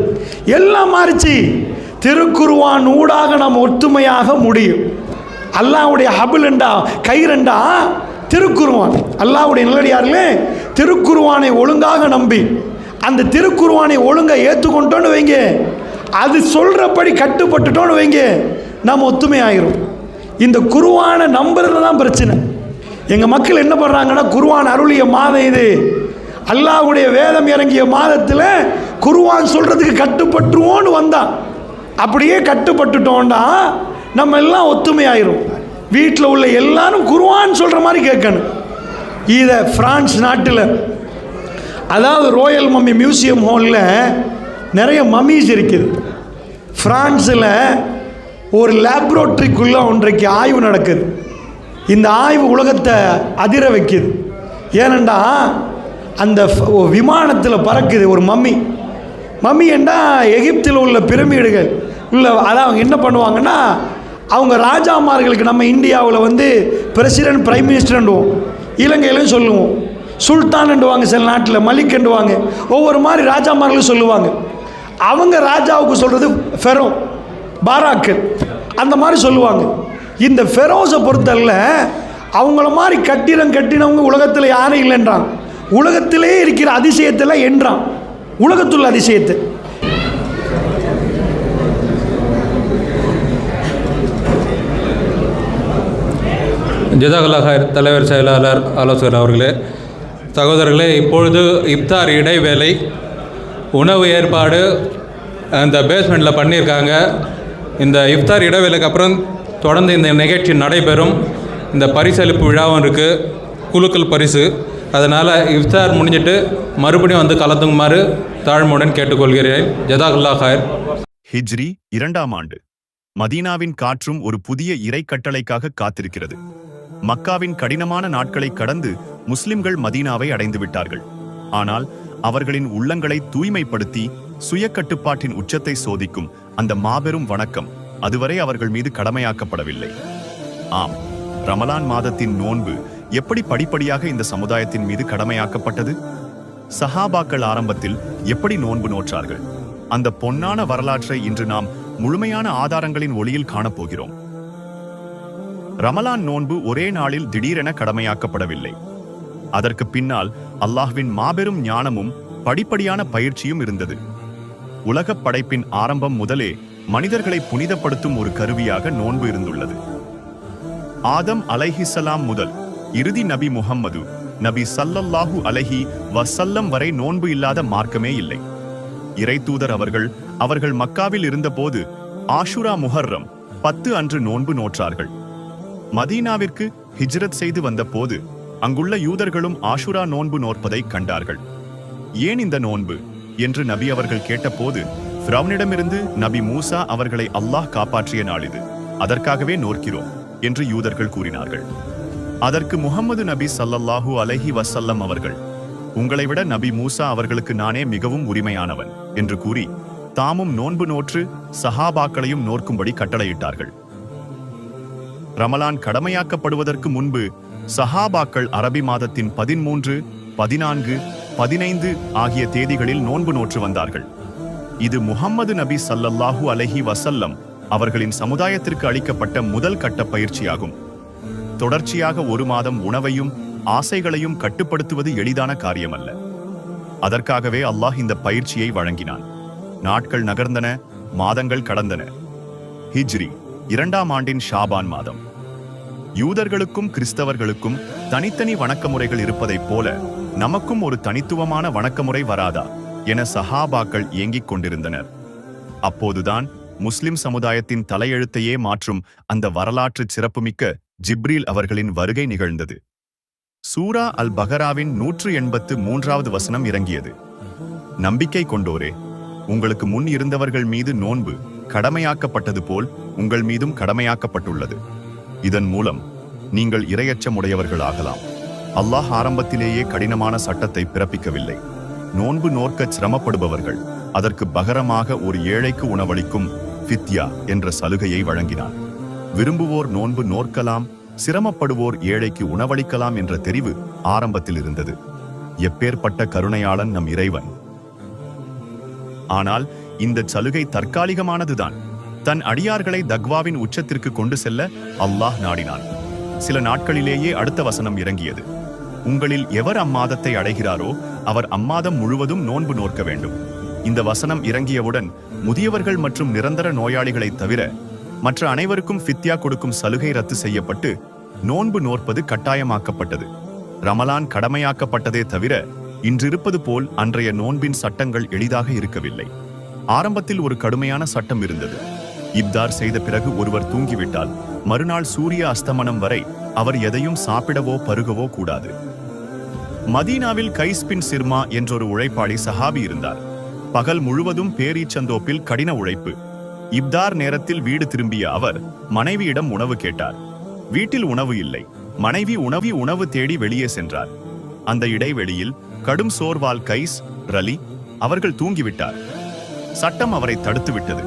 Speaker 6: எல்லாம் மாறிச்சு. திருக்குர்ஆன் ஊடாக நாம் ஒற்றுமையாக முடியும். அல்லாஹ்வுடைய ஹபிலண்டா கயிறண்டா திருக்குர்ஆன். அல்லாஹ்வுடைய நல்லடியார்களே, திருக்குர்ஆனை ஒழுங்காக நம்பி அந்த திருக்குர்ஆனை ஒழுங்காக ஏற்றுக்கொண்டோன்னு வைங்க, அது சொல்கிறபடி கட்டுப்பட்டுட்டோன்னு வைங்க, நாம் ஒத்துமை ஆயிரும். இந்த குர்ஆனை நம்புறது தான் பிரச்சனை. எங்கள் மக்கள் என்ன பண்ணுறாங்கன்னா, குர்ஆன் அருளிய மாதம் இது, அல்லாஹ்வுடைய வேதம் இறங்கிய மாதத்தில் குர்ஆன் சொல்கிறதுக்கு கட்டுப்பட்டுருவோன்னு வந்தான். அப்படியே கட்டுப்பட்டுட்டோம்னா நம்ம எல்லாம் ஒத்துமை ஆயிரும். வீட்டில் உள்ள எல்லாரும் குர்ஆன் சொல்கிற மாதிரி கேட்கணும். இதை பிரான்ஸ் நாட்டில், அதாவது ரோயல் மம்மி மியூசியம் ஹாலில் நிறைய மம்மிஸ் இருக்குது. பிரான்ஸில் ஒரு லேப்ரோட்டரிக்குள்ளே ஒன்றைக்கு ஆய்வு நடக்குது. இந்த ஆய்வு உலகத்தை அதிர வைக்குது. ஏனண்டா அந்த விமானத்தில் பறக்குது ஒரு மம்மி. மம்மி என்றால் எகிப்தில் உள்ள பிரமிடுகள் உள்ள, அதான் அவங்க என்ன பண்ணுவாங்கன்னா, அவங்க ராஜாமார்களுக்கு நம்ம இந்தியாவில் வந்து பிரசிடென்ட், பிரைம் மினிஸ்டர்ண்டுவோம், இலங்கையிலும் சொல்லுவோம், சுல்தான்ண்டுவாங்க, சில நாட்டில் மலிக்ண்டுவாங்க, ஒவ்வொரு மாதிரி ராஜாமார்களும் சொல்லுவாங்க. அவங்க ராஜாவுக்கு சொல்கிறது ஃபெரோ, பாராக்கள், அந்த மாதிரி சொல்லுவாங்க. இந்த ஃபெரோஸை பொறுத்தல்ல அவங்கள மாதிரி கட்டினவங்க உலகத்தில் யாரும் இல்லைன்றான். உலகத்திலே இருக்கிற அதிசயத்தில் என்றான், உலகத்துள்ள அதிசயத்தை.
Speaker 2: ஜஸாக்கல்லாஹ் ஹைர். தலைவர், செயலாளர், ஆலோசகர் அவர்களே, சகோதரர்களே, இப்பொழுது இப்தார் இடைவேளை. உணவு ஏற்பாடு அந்த பேஸ்மெண்ட்டில் பண்ணியிருக்காங்க. இந்த இஃப்தார் இடைவேளைக்கு அப்புறம் தொடர்ந்து இந்த நிகழ்ச்சி நடைபெறும். இந்த பரிசளிப்பு விழாவும் இருக்குது, குலுக்கல் பரிசு. அதனால் இஃப்தார் முடிஞ்சிட்டு மறுபடியும் வந்து கலந்துக்குமாறு தாழ்மையுடன் கேட்டுக்கொள்கிறேன். ஜஸாக்கல்லாஹ் ஹைர்.
Speaker 7: ஹிஜ்ரி 2ஆம் ஆண்டு. மதீனாவின் காற்றும் ஒரு புதிய இறை கட்டளைக்காக காத்திருக்கிறது. மக்காவின் கடினமான நாட்களை கடந்து முஸ்லிம்கள் மதீனாவை அடைந்து விட்டார்கள். ஆனால் அவர்களின் உள்ளங்களை தூய்மைப்படுத்தி சுய கட்டுப்பாட்டின் உச்சத்தை சோதிக்கும் அந்த மாபெரும் வணக்கம் அதுவரை அவர்கள் மீது கடமையாக்கப்படவில்லை. ஆம், ரமலான் மாதத்தின் நோன்பு எப்படி படிப்படியாக இந்த சமுதாயத்தின் மீது கடமையாக்கப்பட்டது? சஹாபாக்கள் ஆரம்பத்தில் எப்படி நோன்பு நோற்றார்கள்? அந்த பொன்னான வரலாற்றை இன்று நாம் முழுமையான ஆதாரங்களின் ஒளியில் காணப்போகிறோம். ரமலான் நோன்பு ஒரே நாளில் திடீரென கடமையாக்கப்படவில்லை. அதற்கு பின்னால் அல்லாஹ்வின் மாபெரும் ஞானமும் படிப்படியான பயிற்சியும் இருந்தது. உலகப் படைப்பின் ஆரம்பம் முதலே மனிதர்களை புனிதப்படுத்தும் ஒரு கருவியாக நோன்பு இருந்துள்ளது. ஆதம் அலைஹிஸ்ஸலாம் முதல் இறுதி நபி முஹம்மது நபி ஸல்லல்லாஹு அலைஹி வஸல்லம் வரை நோன்பு இல்லாத மார்க்கமே இல்லை. இறை தூதர் அவர்கள் மக்காவில் இருந்தபோது ஆஷுரா முஹர்ரம் 10 அன்று நோன்பு நோற்றார்கள். மதீனாவிற்கு ஹிஜ்ரத் செய்து வந்த போது அங்குள்ள யூதர்களும் ஆஷுரா நோன்பு நோற்பதை கண்டார்கள். ஏன் இந்த நோன்பு என்று நபி அவர்கள் கேட்டபோது, ஃபிரௌனிடமிருந்து நபி மூசா அவர்களை அல்லாஹ் காப்பாற்றிய நாள் இது, அதற்காகவே நோக்கிறோம் என்று யூதர்கள் கூறினார்கள். அதற்கு முஹம்மது நபி ஸல்லல்லாஹு அலைஹி வஸல்லம் அவர்கள், உங்களை விட நபி மூசா அவர்களுக்கு நானே மிகவும் உரிமையானவன் என்று கூறி தாமும் நோன்பு நோற்று சஹாபாக்களையும் நோக்கும்படி கட்டளையிட்டார்கள். ரமலான் கடமையாக்கப்படுவதற்கு முன்பு சஹாபாக்கள் அரபி மாதத்தின் 13, 14, 15 ஆகிய தேதிகளில் நோன்பு நோற்று வந்தார்கள். இது முஹம்மது நபி ஸல்லல்லாஹு அலைஹி வஸல்லம் அவர்களின் சமுதாயத்திற்கு அளிக்கப்பட்ட முதல் கட்ட பயிற்சியாகும். தொடர்ச்சியாக ஒரு மாதம் உணவையும் ஆசைகளையும் கட்டுப்படுத்துவது எளிதான காரியமல்ல. அதற்காகவே அல்லாஹ் இந்த பயிற்சியை வழங்கினான். நாட்கள் நகர்ந்தன, மாதங்கள் கடந்தன. ஹிஜ்ரி 2ஆம் ஆண்டின் ஷாபான் மாதம். யூதர்களுக்கும் கிறிஸ்தவர்களுக்கும் தனித்தனி வணக்க முறைகள் இருப்பதைப் போல நமக்கும் ஒரு தனித்துவமான வணக்கமுறை வராதா என சஹாபாக்கள் ஏங்கிக் கொண்டிருந்தனர். அப்போதுதான் முஸ்லிம் சமுதாயத்தின் தலையெழுத்தையே மாற்றும் அந்த வரலாற்று சிறப்புமிக்க ஜிப்ரீல் அவர்களின் வருகை நிகழ்ந்தது. சூரா அல் பகராவின் 183வது வசனம் இறங்கியது. நம்பிக்கை கொண்டோரே, உங்களுக்கு முன் இருந்தவர்கள் மீது நோன்பு கடமையாக்கப்பட்டது போல் உங்கள் மீதும் கடமையாக்கப்பட்டுள்ளது. இதன் மூலம் நீங்கள் இரையச்சமுடையவர்கள் ஆகலாம். அல்லாஹ் ஆரம்பத்திலேயே கடினமான சட்டத்தை பிறப்பிக்கவில்லை. நோன்பு நோற்க சிரமப்படுபவர்கள் அதற்கு பகரமாக ஒரு ஏழைக்கு உணவளிக்கும் ஃபித்யா என்ற சலுகையை வழங்கினார். விரும்புவோர் நோன்பு நோற்கலாம், சிரமப்படுவோர் ஏழைக்கு உணவளிக்கலாம் என்ற தெரிவு ஆரம்பத்தில் இருந்தது. எப்பேற்பட்ட கருணையாளன் நம் இறைவன்! ஆனால் இந்த சலுகை தற்காலிகமானதுதான். தன் அடியார்களை தக்வாவின் உச்சத்திற்கு கொண்டு செல்ல அல்லாஹ் நாடினான். சில நாட்களிலேயே அடுத்த வசனம் இறங்கியது. உங்களில் எவர் அம்மாதத்தை அடைகிறாரோ அவர் அம்மாதம் முழுவதும் நோன்பு நோற்க வேண்டும். இந்த வசனம் இறங்கியவுடன் முதியவர்கள் மற்றும் நிரந்தர நோயாளிகளைத் தவிர மற்ற அனைவருக்கும் ஃபித்யா கொடுக்கும் சலுகை ரத்து செய்யப்பட்டு நோன்பு நோற்பது கட்டாயமாக்கப்பட்டது. ரமலான் கடமையாக்கப்பட்டதே தவிர இன்றிருப்பது போல் அன்றைய நோன்பின் சட்டங்கள் எளிதாக இருக்கவில்லை. ஆரம்பத்தில் ஒரு கடுமையான சட்டம் இருந்தது. இப்தார் செய்த பிறகு ஒருவர் தூங்கிவிட்டால் மறுநாள் சூரிய அஸ்தமனம் வரை அவர் எதையும் சாப்பிடவோ பருகவோ கூடாது. மதீனாவில் கைஸ் பின் சிர்மா என்றொரு உழைப்பாளி சஹாபி இருந்தார். பகல் முழுவதும் பேரீச்சந்தோப்பில் கடின உழைப்பு. இப்தார் நேரத்தில் வீடு திரும்பிய அவர் மனைவியிடம் உணவு கேட்டார். வீட்டில் உணவு இல்லை. மனைவி உணவு தேடி வெளியே சென்றார். அந்த இடைவெளியில் கடும் சோர்வால் கைஸ் ரலி அவர்கள் தூங்கிவிட்டார். சட்டம் அவரை தடுத்து விட்டது.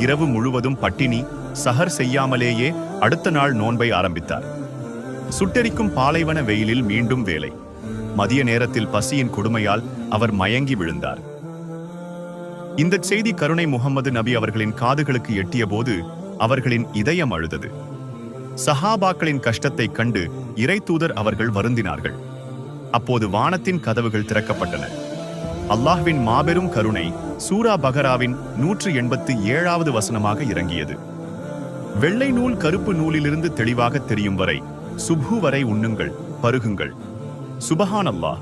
Speaker 7: இரவு முழுவதும் பட்டினி சஹர் செய்யாமலேயே அடுத்த நாள் நோன்பை ஆரம்பித்தார். சுட்டெரிக்கும் பாலைவன வெயிலில் மீண்டும் வேலை. மதிய நேரத்தில் பசியின் கொடுமையால் அவர் மயங்கி விழுந்தார். இந்த செய்தி கருணை முகமது நபி அவர்களின் காதுகளுக்கு எட்டிய போது அவர்களின் இதயம் அழுதது. சஹாபாக்களின் கஷ்டத்தை கண்டு இறை தூதர் அவர்கள் வருந்தினார்கள். அப்போது வானத்தின் கதவுகள் திறக்கப்பட்டன. அல்லாஹ்வின் மாபெரும் கருணை சூரா பகராவின் 187வது வசனமாக இறங்கியது. வெள்ளை நூல் கருப்பு நூலிலிருந்து தெளிவாக தெரியும் வரை சுப்ஹு வரை உண்ணுங்கள், பருகுங்கள். சுபஹான் அல்லாஹ்.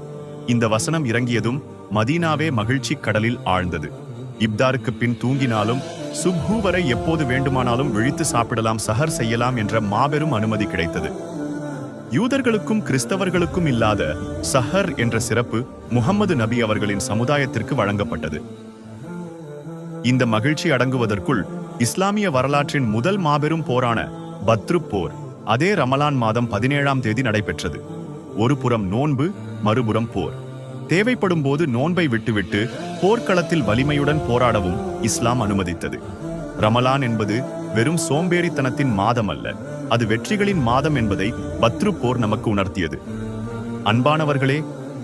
Speaker 7: இந்த வசனம் இறங்கியதும் மதீனாவே மகிழ்ச்சி கடலில் ஆழ்ந்தது. இப்தாருக்கு பின் தூங்கினாலும் சுப்ஹு வரை எப்போது வேண்டுமானாலும் விழித்து சாப்பிடலாம், சஹர் செய்யலாம் என்ற மாபெரும் அனுமதி கிடைத்தது. யூதர்களுக்கும் கிறிஸ்தவர்களுக்கும் இல்லாத சஹர் என்ற சிறப்பு முஹம்மது நபி அவர்களின் சமுதாயத்திற்கு வழங்கப்பட்டது. இந்த மகிழ்ச்சி அடங்குவதற்குள் இஸ்லாமிய வரலாற்றின் முதல் மாபெரும் போரான பத்ரு போர் அதே ரமலான் மாதம் 17ஆம் தேதி நடைபெற்றது. ஒரு புறம் நோன்பு, மறுபுறம் போர். தேவைப்படும் போது நோன்பை விட்டுவிட்டு போர்க்களத்தில் வலிமையுடன் போராடவும் இஸ்லாம் அனுமதித்தது. ரமலான் என்பது வெறும் சோம்பேறித்தனத்தின் மாதம் அல்ல, அது வெற்றிகளின் மாதம் என்பதை பத்ரு போர் நமக்கு உணர்த்தியது. அன்பானவர்களே,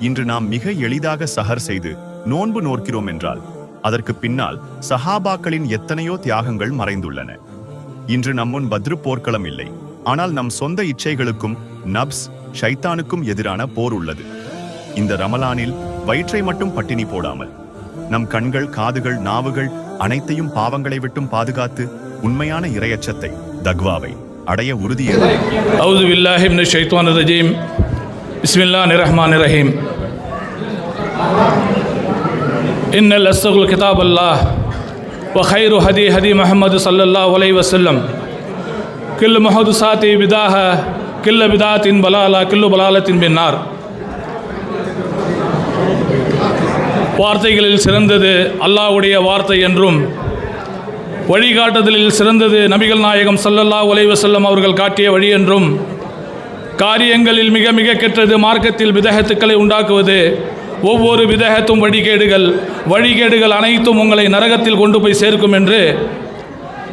Speaker 7: இன்று நாம் மிக எளிதாக சஹர் செய்து நோன்பு நோக்கிறோம் என்றால் அதற்கு பின்னால் சஹாபாக்களின் எத்தனையோ தியாகங்கள் மறைந்துள்ளன. இன்று நம்முன் பத்ரு போர்க்களம் இல்லை, ஆனால் நம் சொந்த இச்சைகளுக்கும் நப்ஸ் ஷைத்தானுக்கும் எதிரான போர் உள்ளது. இந்த ரமலானில் வயிற்றை மட்டும் பட்டினி போடாமல் நம் கண்கள், காதுகள், நாவுகள் அனைத்தையும் பாவங்களை விட்டும் பாதுகாத்து உண்மையான இறையச்சத்தை, தக்வாவை அடைய உறுதியேற்போம்.
Speaker 8: அவுது பில்லாஹி மினஷ் ஷைத்தானிர் ரஜீம். பிஸ்மில்லாஹிர் ரஹ்மானிர் ரஹீம். இன்னல் அஸ்தகுல் கிதாபல்லாஹ் வ கைரு ஹதி ஹதி முஹம்மது ஸல்லல்லாஹு அலைஹி வஸல்லம். கில்லு முஹதஸாத்தி பிதாஹ கில்லு பிதாத்தின் பலாலா கில்லு பலாலத்தின் பின்னார். வார்த்தைகளில் சிறந்தது அல்லாஹ்வுடைய வார்த்தை என்றும் வழிகாட்டுதலில் சிறந்தது நபிகள் நாயகம் ஸல்லல்லாஹு அலைஹி வஸல்லம் அவர்கள் காட்டிய வழி என்றும், காரியங்களில் மிக மிக கெட்டது மார்க்கத்தில் பிதஹத்துக்களை உண்டாக்குவது, ஒவ்வொரு பிதஹத்தும் வழிகேடுகள் அனைத்தும் உங்களை நரகத்தில் கொண்டு போய் சேர்க்கும் என்று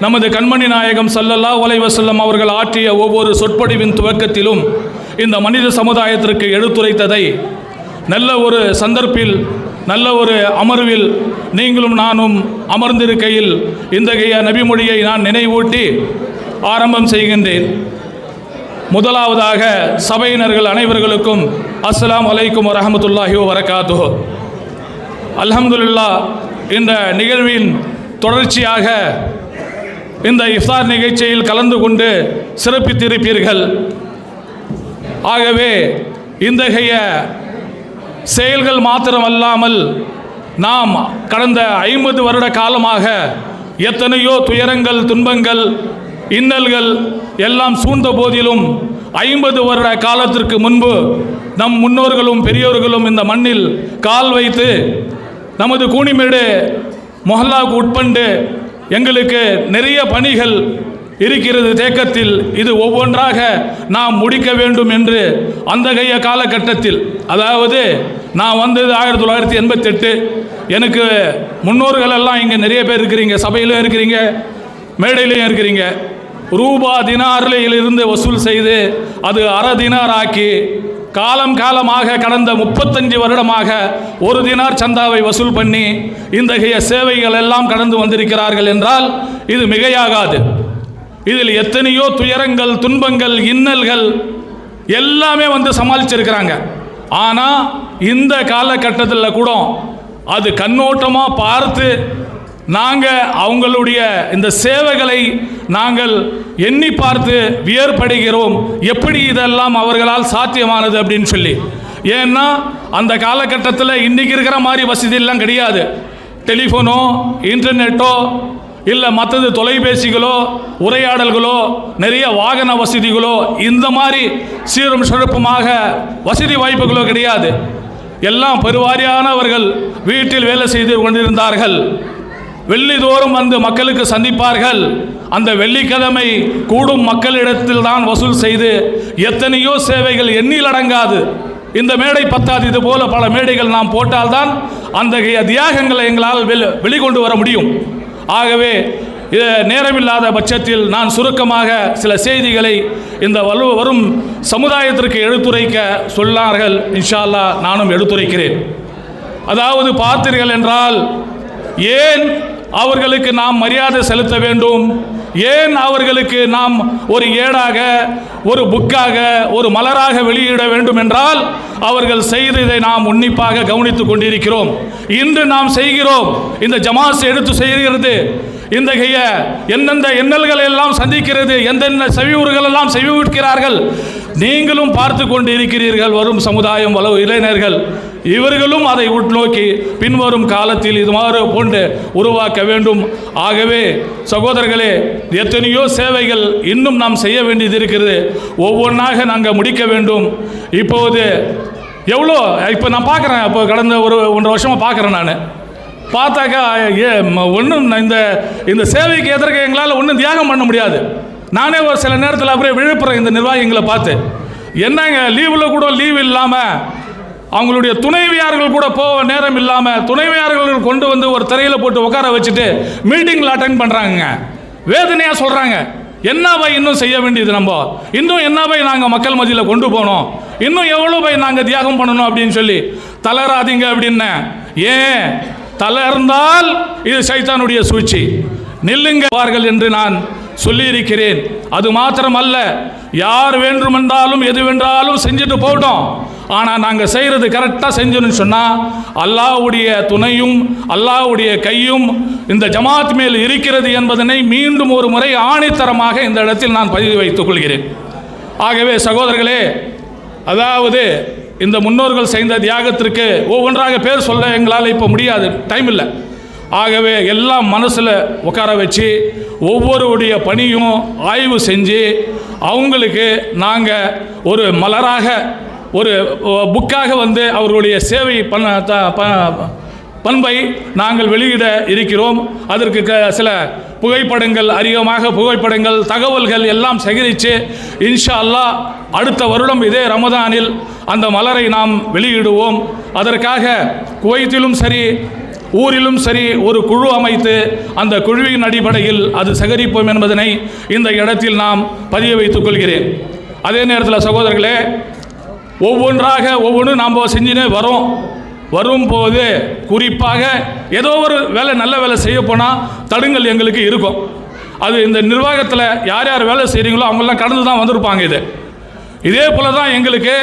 Speaker 8: நமது கண்மணி நாயகம் ஸல்லல்லாஹு அலைஹி வஸல்லம் அவர்கள் ஆற்றிய ஒவ்வொரு சொற்பொழிவின் துவக்கத்திலும் இந்த மனித சமுதாயத்திற்கு எடுத்துரைத்ததை நல்ல ஒரு சந்தர்ப்பில், நல்ல ஒரு அமர்வில் நீங்களும் நானும் அமர்ந்திருக்கையில் இத்தகைய நபிமொழியை நான் நினைவூட்டி ஆரம்பம் செய்கின்றேன். முதலாவதாக சபையினர்கள் அனைவர்களுக்கும் அஸ்ஸலாமு அலைக்கும் வரஹ்மத்துல்லாஹி வபரகாத்துஹு. அல்ஹம்துலில்லாஹ், இந்த நிகழ்வின் தொடர்ச்சியாக இந்த இஃப்தார் நிகழ்ச்சியில் கலந்து கொண்டு சிறப்பித்திருப்பீர்கள். ஆகவே இத்தகைய செயல்கள் மாத்திரமல்லாமல் நாம் கடந்த 50 வருட காலமாக எத்தனையோ துயரங்கள், துன்பங்கள், இன்னல்கள் எல்லாம் சூழ்ந்த போதிலும் 50 வருட காலத்திற்கு முன்பு நம் முன்னோர்களும் பெரியோர்களும் இந்த மண்ணில் கால் வைத்து நமது கூனிமேடு மொஹல்லாவுக்கு உட்பண்டு எங்களுக்கு நிறைய பணிகள் இருக்கிறது தேக்கத்தில். இது ஒவ்வொன்றாக நாம் முடிக்க வேண்டும் என்று அந்தகைய காலகட்டத்தில், அதாவது நான் வந்தது 1988. எனக்கு முன்னோர்கள் எல்லாம் இங்கே நிறைய பேர் இருக்கிறீங்க, சபையிலும் இருக்கிறீங்க, மேடையிலையும் இருக்கிறீங்க. ரூபா தினாரிலிருந்து வசூல் செய்து அது அரை தினார் ஆக்கி காலமாக கடந்த 35 வருடமாக ஒரு தினார் சந்தாவை வசூல் பண்ணி இந்தகைய சேவைகள் எல்லாம் கடந்து வந்திருக்கிறார்கள் என்றால் இது மிகையாகாது. இதில் எத்தனையோ துயரங்கள், துன்பங்கள், இன்னல்கள் எல்லாமே வந்து சமாளிச்சிருக்கிறாங்க. ஆனால் இந்த காலகட்டத்தில் கூட அது கண்ணோட்டமாக பார்த்து நாங்கள் அவங்களுடைய இந்த சேவைகளை நாங்கள் எண்ணி பார்த்து வியர்படுகிறோம், எப்படி இதெல்லாம் அவர்களால் சாத்தியமானது அப்படின்னு சொல்லி. ஏன்னா அந்த காலகட்டத்தில் இன்றைக்கி இருக்கிற மாதிரி வசதியெல்லாம் கிடையாது. டெலிஃபோனோ இன்டர்நெட்டோ இல்லை மற்றது தொலைபேசிகளோ உரையாடல்களோ நிறைய வாகன வசதிகளோ இந்த மாதிரி சீரும் சிறப்புமாக வசதி வாய்ப்புகளோ கிடையாது. எல்லாம் பெருவாரியானவர்கள் வீட்டில் வேலை செய்து கொண்டிருந்தார்கள். வெள்ளிதோறும் வந்து மக்களுக்கு சந்திப்பார்கள். அந்த வெள்ளிக்கிழமை கூடும் மக்களிடத்தில் தான் வசூல் செய்து எத்தனையோ சேவைகள் எண்ணில் அடங்காது. இந்த மேடை பத்தாது, இது போல பல மேடைகள் நாம் போட்டால்தான் அந்த தியாகங்களை எங்களால் வெளிக்கொண்டு வர முடியும். ஆகவே நேரமில்லாத பட்சத்தில் நான் சுருக்கமாக சில செய்திகளை இந்த வரும் சமுதாயத்திற்கு எடுத்துரைக்க சொன்னார்கள். இன்ஷா அல்லாஹ் நானும் எடுத்துரைக்கிறேன். அதாவது பார்த்தீர்கள் என்றால், ஏன் அவர்களுக்கு நாம் மரியாதை செலுத்த வேண்டும், ஏன் அவர்களுக்கு நாம் ஒரு ஏடாக ஒரு புக்காக ஒரு மலராக வெளியிட வேண்டும் என்றால், அவர்கள் செய்ததை நாம் உன்னிப்பாக கவனித்துக் கொண்டிருக்கிறோம். இன்று நாம் செய்கிறோம், இந்த ஜமாஸ் எடுத்து செய்கிறது, இந்த எந்தெந்த எண்ணல்கள் எல்லாம் சந்திக்கிறது, எந்தெந்த செவியூர்கள் எல்லாம் செவிவிட்கிறார்கள். நீங்களும் பார்த்து கொண்டு இருக்கிறீர்கள். வரும் சமுதாயம் இளைஞர்கள் இவர்களும் அதை உட்நோக்கி பின்வரும் காலத்தில் இது மாதிரி போன்று உருவாக்க வேண்டும். ஆகவே சகோதரர்களே, எத்தனையோ சேவைகள் இன்னும் நாம் செய்ய வேண்டியது இருக்கிறது. ஒவ்வொன்றாக நாங்கள் முடிக்க வேண்டும். இப்போது எவ்வளோ இப்போ நான் பார்க்குறேன், இப்போ கடந்த ஒரு 1.5 வருஷமாக பார்க்குறேன். நான் பார்த்தாக்கா ஒன்றும் இந்த சேவைக்கு எதிர்க்க எங்களால் ஒன்றும் தியாகம் பண்ண முடியாது. நானே ஒரு சில நேரத்தில் அப்படியே விழுப்புறேன் இந்த நிர்வாகிகளை பார்த்து. என்னங்க லீவில் கூட லீவ் இல்லாமல் அவங்களுடைய துணைவியார்கள் கூட போக நேரம் இல்லாமல் துணைவியார்கள் கொண்டு வந்து ஒரு திரையில் போட்டு உட்கார வச்சுட்டு மீட்டிங்கில் அட்டென்ட் பண்ணுறாங்க. வேதனையாக சொல்கிறாங்க, என்ன போய் இன்னும் செய்ய வேண்டியது, நம்ம இன்னும் என்ன போய் நாங்கள் மக்கள் மத்தியில் கொண்டு போகணும், இன்னும் எவ்வளோ போய் நாங்கள் தியாகம் பண்ணணும் அப்படின்னு சொல்லி. தளராதீங்க அப்படின்னு. ஏன் தளர்ந்தால் இது சைத்தானுடைய சூழ்ச்சி. நில்லுங்கவார்கள் என்று நான் சொல்லியிருக்கிறேன். அது மாத்திரமல்ல, யார் வேண்டுமென்றாலும் எது வென்றாலும் செஞ்சுட்டு போட்டோம். ஆனால் நாங்கள் செய்கிறது கரெக்டாக செஞ்சோன்னு சொன்னால் அல்லாஹ்வுடைய துணையும் அல்லாஹ்வுடைய கையும் இந்த ஜமாத் மேல் இருக்கிறது என்பதனை மீண்டும் ஒரு முறை ஆணித்தரமாக இந்த இடத்தில் நான் பதிவு வைத்துக் கொள்கிறேன். ஆகவே சகோதரர்களே, அதாவது இந்த முன்னோர்கள் செய்த தியாகத்திற்கு ஒவ்வொன்றாக பேர் சொல்ல எங்களால் இப்போ முடியாது, டைம் இல்லை. ஆகவே எல்லாம் மனசில் உட்கார வச்சு ஒவ்வொருடைய பணியும் ஆய்வு செஞ்சு அவங்களுக்கு நாங்கள் ஒரு மலராக ஒரு புக்காக வந்து அவர்களுடைய சேவை பண்பை நாங்கள் வெளியிட இருக்கிறோம். அதற்கு சில புகைப்படங்கள், அதிகமாக புகைப்படங்கள், தகவல்கள் எல்லாம் சேகரித்து இன்ஷா அல்லாஹ் அடுத்த வருடம் இதே ரமதானில் அந்த மலரை நாம் வெளியிடுவோம். அதற்காக குவைத்திலும் சரி ஊரிலும் சரி ஒரு குழு அமைத்து அந்த குழுவின் அடிப்படையில் அது சேகரிப்போம் என்பதனை இந்த இடத்தில் நாம் பதிய வைத்துக் கொள்கிறேன். அதே நேரத்தில் சகோதரர்களே, ஒவ்வொன்றாக ஒவ்வொன்றும் நாம் செஞ்சுனே வரும்போது குறிப்பாக ஏதோ ஒரு வேலை நல்ல வேலை செய்ய போனால் தடுங்கள் எங்களுக்கு இருக்கும். அது இந்த நிர்வாகத்தில் யார் யார் வேலை செய்கிறீங்களோ அவங்களாம் கடந்து தான் வந்திருப்பாங்க. இதே போல தான் எங்களுக்கு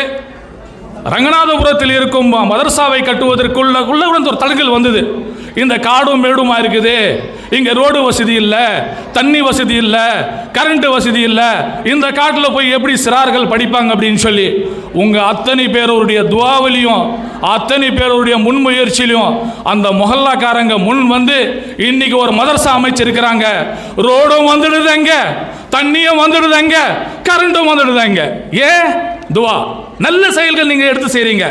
Speaker 8: ரங்கநாதபுரத்தில் இருக்கும் மதரசாவை கட்டுவதற்குள்ள ஒரு தடுக்கல் வந்தது. இந்த காடும் மேடுமா இருக்குது, இங்கே ரோடு வசதி இல்லை, தண்ணி வசதி இல்லை, கரண்ட் வசதி இல்லை, இந்த காட்டில் போய் எப்படி சிறார்கள் படிப்பாங்க அப்படின்னு சொல்லி உங்கள் அத்தனை பேருடைய துவாவிலையும் அத்தனை பேருடைய முன்முயற்சியிலையும் அந்த மொஹல்லாக்காரங்க முன் வந்து இன்னைக்கு ஒரு மதரசா அமைச்சிருக்கிறாங்க. ரோடும் வந்துடுதாங்க, தண்ணியும் வந்துடுதாங்க, கரண்ட்டும் வந்துடுதாங்க. ஏன் துவா, நல்ல செயல்கள் நீங்கள் எடுத்து செய்கிறீங்க.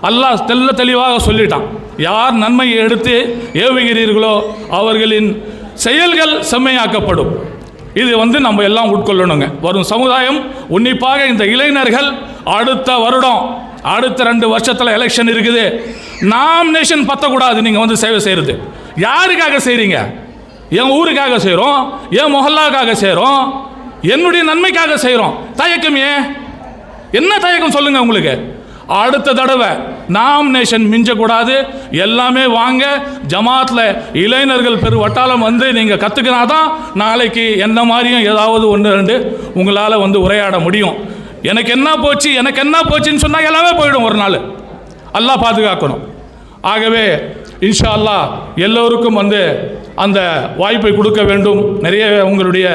Speaker 8: அல்லாஹ் தெளிவாக சொல்லிட்டான், யார் நன்மையை எடுத்து ஏவுகிறீர்களோ அவர்களின் செயல்கள் செம்மையாக்கப்படும். இது நம்ம எல்லாம் உட்கொள்ளணுங்க. வரும் சமுதாயம் உன்னிப்பாக இந்த இளைஞர்கள் அடுத்த வருடம் அடுத்த 2 வருஷத்தில் எலெக்ஷன் இருக்குது. நாமினேஷன் பற்றக்கூடாது. நீங்கள் சேவை செய்கிறது யாருக்காக செய்கிறீங்க? என் ஊருக்காக செய்கிறோம், என் மொஹல்லாக்காக செய்கிறோம், என்னுடைய நன்மைக்காக செய்கிறோம். தயக்கம் ஏன்? என்ன தயக்கம் சொல்லுங்க உங்களுக்கு? அடுத்த தடவை நாமினேஷன் மிஞ்சக்கூடாது. எல்லாமே வாங்க, ஜமாத்தில் இளைஞர்கள் பெரு வட்டாரம் நீங்கள் கற்றுக்கினா தான் நாளைக்கு என்ன மாதிரியும் ஏதாவது 1-2 உங்களால் உரையாட முடியும். எனக்கு என்ன போச்சு எனக்கு என்ன போச்சுன்னு சொன்னால் எல்லாமே போயிடும் ஒரு நாள். அல்லாஹ் பாதுகாக்கணும். ஆகவே இன்ஷா அல்லாஹ் எல்லோருக்கும் வந்து அந்த வாய்ப்பை கொடுக்க வேண்டும். நிறைய உங்களுடைய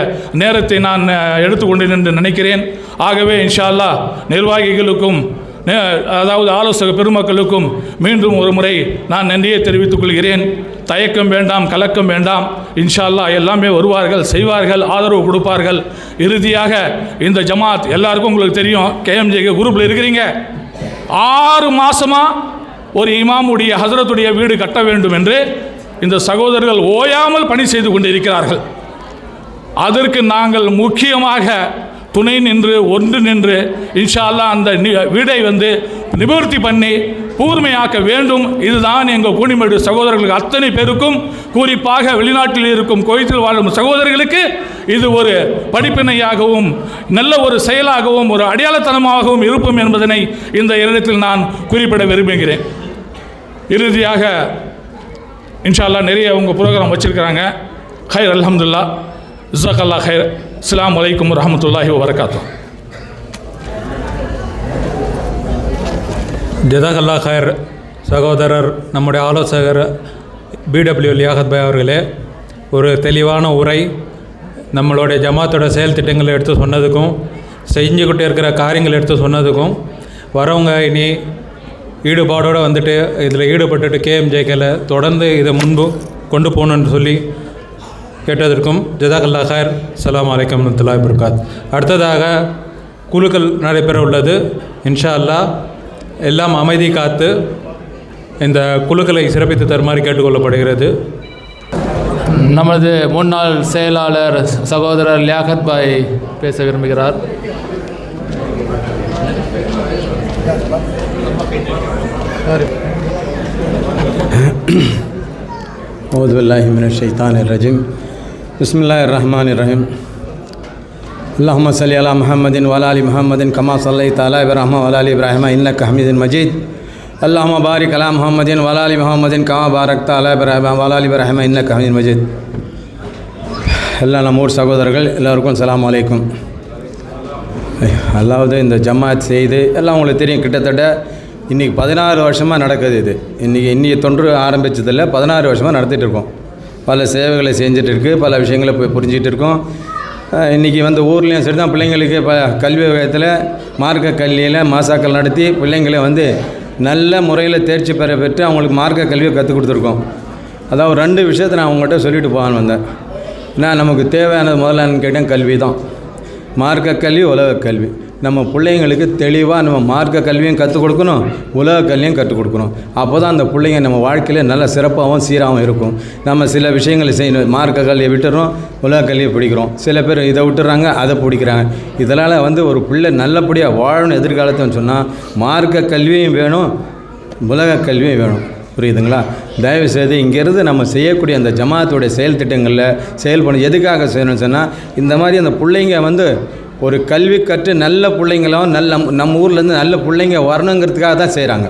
Speaker 8: நேரத்தை நான் எடுத்துக்கொண்டேன் என்று நினைக்கிறேன். ஆகவே இன்ஷா அல்லாஹ் நிர்வாகிகளுக்கும் அதாவது ஆலோசக பெருமக்களுக்கும் மீண்டும் ஒரு முறை நான் நன்றியை தெரிவித்துக் கொள்கிறேன். தயக்கம் வேண்டாம், கலக்கம் வேண்டாம். இன்ஷா அல்லாஹ் எல்லாமே வருவார்கள், செய்வார்கள், ஆதரவு கொடுப்பார்கள். இறுதியாக இந்த ஜமாத் எல்லாருக்கும் உங்களுக்கு தெரியும், கேஎம்ஜேகே குரூப்பில் இருக்கிறீங்க. 6 மாதமாக ஒரு இமாமுடைய ஹசரத்துடைய வீடு கட்ட வேண்டும் என்று இந்த சகோதரர்கள் ஓயாமல் பணி செய்து கொண்டிருக்கிறார்கள். அதற்கு நாங்கள் முக்கியமாக துணை நின்று ஒன்று நின்று இன்ஷா அல்லாஹ் அந்த வீடை வந்து நிவர்த்தி பண்ணி கூர்மையாக்க வேண்டும். இதுதான் எங்கள் கூனிமேடு சகோதரர்களுக்கு அத்தனை பேருக்கும், குறிப்பாக வெளிநாட்டில் இருக்கும் கோயத்தில் வாழும் சகோதரர்களுக்கு இது ஒரு படிப்பினையாகவும் நல்ல ஒரு செயலாகவும் ஒரு அடையாளத்தனமாகவும் இருப்போம் என்பதனை இந்த இடத்தில் நான் குறிப்பிட விரும்புகிறேன். இறுதியாக இன்ஷா அல்லாஹ் நிறைய உங்கள் ப்ரோக்ராம் வச்சுருக்கிறாங்க. ஹைர், அல்ஹம்துலில்லாஹ், ஜஸாக்கல்லாஹ் ஹைர். அஸ்ஸலாமு அலைக்கும் வரஹ்மத்துல்லாஹி வபரகாத்துஹு.
Speaker 2: ஜஸாக்கல்லாஹ் ஹைர். சகோதரர் நம்முடைய ஆலோசகர் பிடபிள்யூ லியாகத் பாய் அவர்களே ஒரு தெளிவான உரை நம்மளுடைய ஜமாத்தோட செயல் திட்டங்களை எடுத்து சொன்னதுக்கும் செஞ்சுக்கிட்டே இருக்கிற காரியங்கள் எடுத்து சொன்னதுக்கும் வரவங்க இனி ஈடுபாடோடு வந்துட்டு இதில் ஈடுபட்டுட்டு கேஎம்ஜேகேல தொடர்ந்து இதை முன்பு கொண்டு போகணுன்னு சொல்லி கேட்டதற்கும் ஜஸாக்கல்லாஹ் ஹைர். அஸ்ஸலாமு அலைக்கும் வரஹ்மத்துல்லாஹி வபரகாத்துஹு. அடுத்ததாக குழுக்கள் நடைபெற உள்ளது. இன்ஷா அல்லாஹ் எல்லாம் அமைதி காத்து இந்த குழுக்களை சிறப்பித்து தருமாறு கேட்டுக்கொள்ளப்படுகிறது.
Speaker 9: நமது முன்னாள் செயலாளர் சகோதரர் லியாகத் பாய் பேச விரும்புகிறார்.
Speaker 10: அஊது பில்லாஹி மினஷ் ஷைத்தானிர் ரஜீம். பிஸ்மில்லாஹிர் ரஹ்மானிர் ரஹீம். அல்லாஹும்ம ஸல்லி அலா முஹம்மதின் வ அலா ஆலி முஹம்மதின் கமா ஸல்லைத அலா இப்ராஹிம வ அலா ஆலி இப்ராஹிம இன்னக ஹமீதுன் மஜீத். அல்லாஹும்ம பாரிக் அலா முஹம்மதின் வ அலா ஆலி முஹம்மதின் கமா பாரக்த அலா இப்ராஹிம வ அலா ஆலி இப்ராஹிம இன்னக ஹமீதுன் மஜீத். எல்லா நம்ம ஊர் சகோதரர்கள் எல்லோருக்கும் அஸ்ஸலாமு அலைக்கும். அல்லாவது இந்த ஜமாத் செய்து எல்லாம் உங்களுக்கு தெரியும், கிட்டத்தட்ட இன்றைக்கி 16 வருஷமாக நடக்குது. இது இன்றைக்கி தொன்று ஆரம்பித்ததில்லை, 16 வருஷமாக நடத்திட்டு இருக்கோம். பல சேவைகளை செஞ்சுட்டு இருக்குது, பல விஷயங்களை போய் புரிஞ்சிகிட்டு இருக்கோம். இன்றைக்கி வந்து ஊர்லேயும் சரி தான் பிள்ளைங்களுக்கு கல்வி வகையத்தில் மார்க்க கல்வியில் மாசாக்கள் நடத்தி பிள்ளைங்களை வந்து நல்ல முறையில் தேர்ச்சி பெற்று அவங்களுக்கு மார்க்க கல்வியை கற்றுக் கொடுத்துருக்கோம். அதாவது 2 விஷயத்தை நான் அவங்கள்ட்ட சொல்லிட்டு போகான்னு வந்தேன். நான் நமக்கு தேவையானது முதல்ல கேட்டேன், கல்வி தான். மார்க்க கல்வி, உலக கல்வி. நம்ம பிள்ளைங்களுக்கு தெளிவாக நம்ம மார்க்க கல்வியும் கற்றுக் கொடுக்கணும், உலக கல்வியும் கற்றுக் கொடுக்கணும். அப்போ தான் அந்த பிள்ளைங்க நம்ம வாழ்க்கையில் நல்ல சிறப்பாகவும் சீராகவும் இருக்கும். நம்ம சில விஷயங்களை செய்யணும், மார்க்க கல்வியை விட்டுறோம், உலக கல்வியை பிடிக்கிறோம். சில பேர் இதை விட்டுறாங்க, அதை பிடிக்கிறாங்க. இதனால் வந்து ஒரு பிள்ளை நல்லபடியாக வாழணும் எதிர்காலத்துன்னு சொன்னால் மார்க்க கல்வியும் வேணும், உலக கல்வியும் வேணும். புரியுதுங்களா? தயவுசெய்து இங்கேருந்து நம்ம செய்யக்கூடிய அந்த ஜமாத்துடைய செயல் திட்டங்களில் செயல்படும் எதுக்காக செய்யணும்னு சொன்னால், இந்த மாதிரி அந்த பிள்ளைங்க வந்து ஒரு கல்வி கற்று நல்ல பிள்ளைங்களும் நம்ம ஊர்லேருந்து நல்ல பிள்ளைங்க வரணுங்கிறதுக்காக தான் செய்கிறாங்க.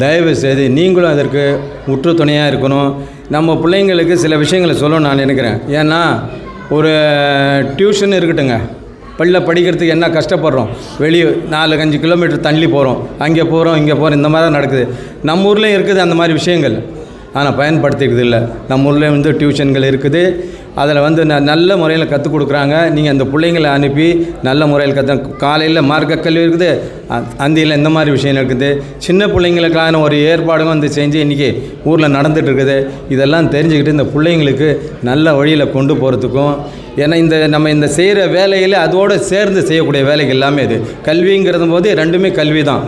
Speaker 10: தயவுசெய்து நீங்களும் அதற்கு உற்று துணையாக இருக்கணும். நம்ம பிள்ளைங்களுக்கு சில விஷயங்களை சொல்லணும்னு நான் நினைக்கிறேன். ஏன்னா ஒரு டியூஷன் இருக்கட்டுங்க, பள்ளியில் படிக்கிறதுக்கு என்ன கஷ்டப்படுறோம், வெளியே 4-5 கிலோமீட்டர் தள்ளி போகிறோம், அங்கே போகிறோம் இங்கே போகிறோம், இந்த மாதிரி தான் நடக்குது. நம்ம ஊர்லேயும் இருக்குது அந்த மாதிரி விஷயங்கள், ஆனால் பயன்படுத்திக்கிறது இல்லை. நம்ம ஊரில் வந்து டியூஷன்கள் இருக்குது, அதில் வந்து நல்ல முறையில் கற்றுக் கொடுக்குறாங்க. நீங்கள் அந்த பிள்ளைங்களை அனுப்பி நல்ல முறையில் காலையில் மார்க்க கல்வி இருக்குது, அந்தியில் இந்த மாதிரி விஷயம் இருக்குது. சின்ன பிள்ளைங்களுக்கான ஒரு ஏற்பாடும் வந்து செஞ்சு இன்றைக்கி ஊரில் நடந்துகிட்டு இருக்குது. இதெல்லாம் தெரிஞ்சுக்கிட்டு இந்த பிள்ளைங்களுக்கு நல்ல வழியில் கொண்டு போகிறதுக்கும், ஏன்னா நம்ம இந்த செய்கிற வேலையில் அதோடு சேர்ந்து செய்யக்கூடிய வேலைகள் எல்லாமே இது கல்விங்கிறது போது 2மே கல்வி தான்,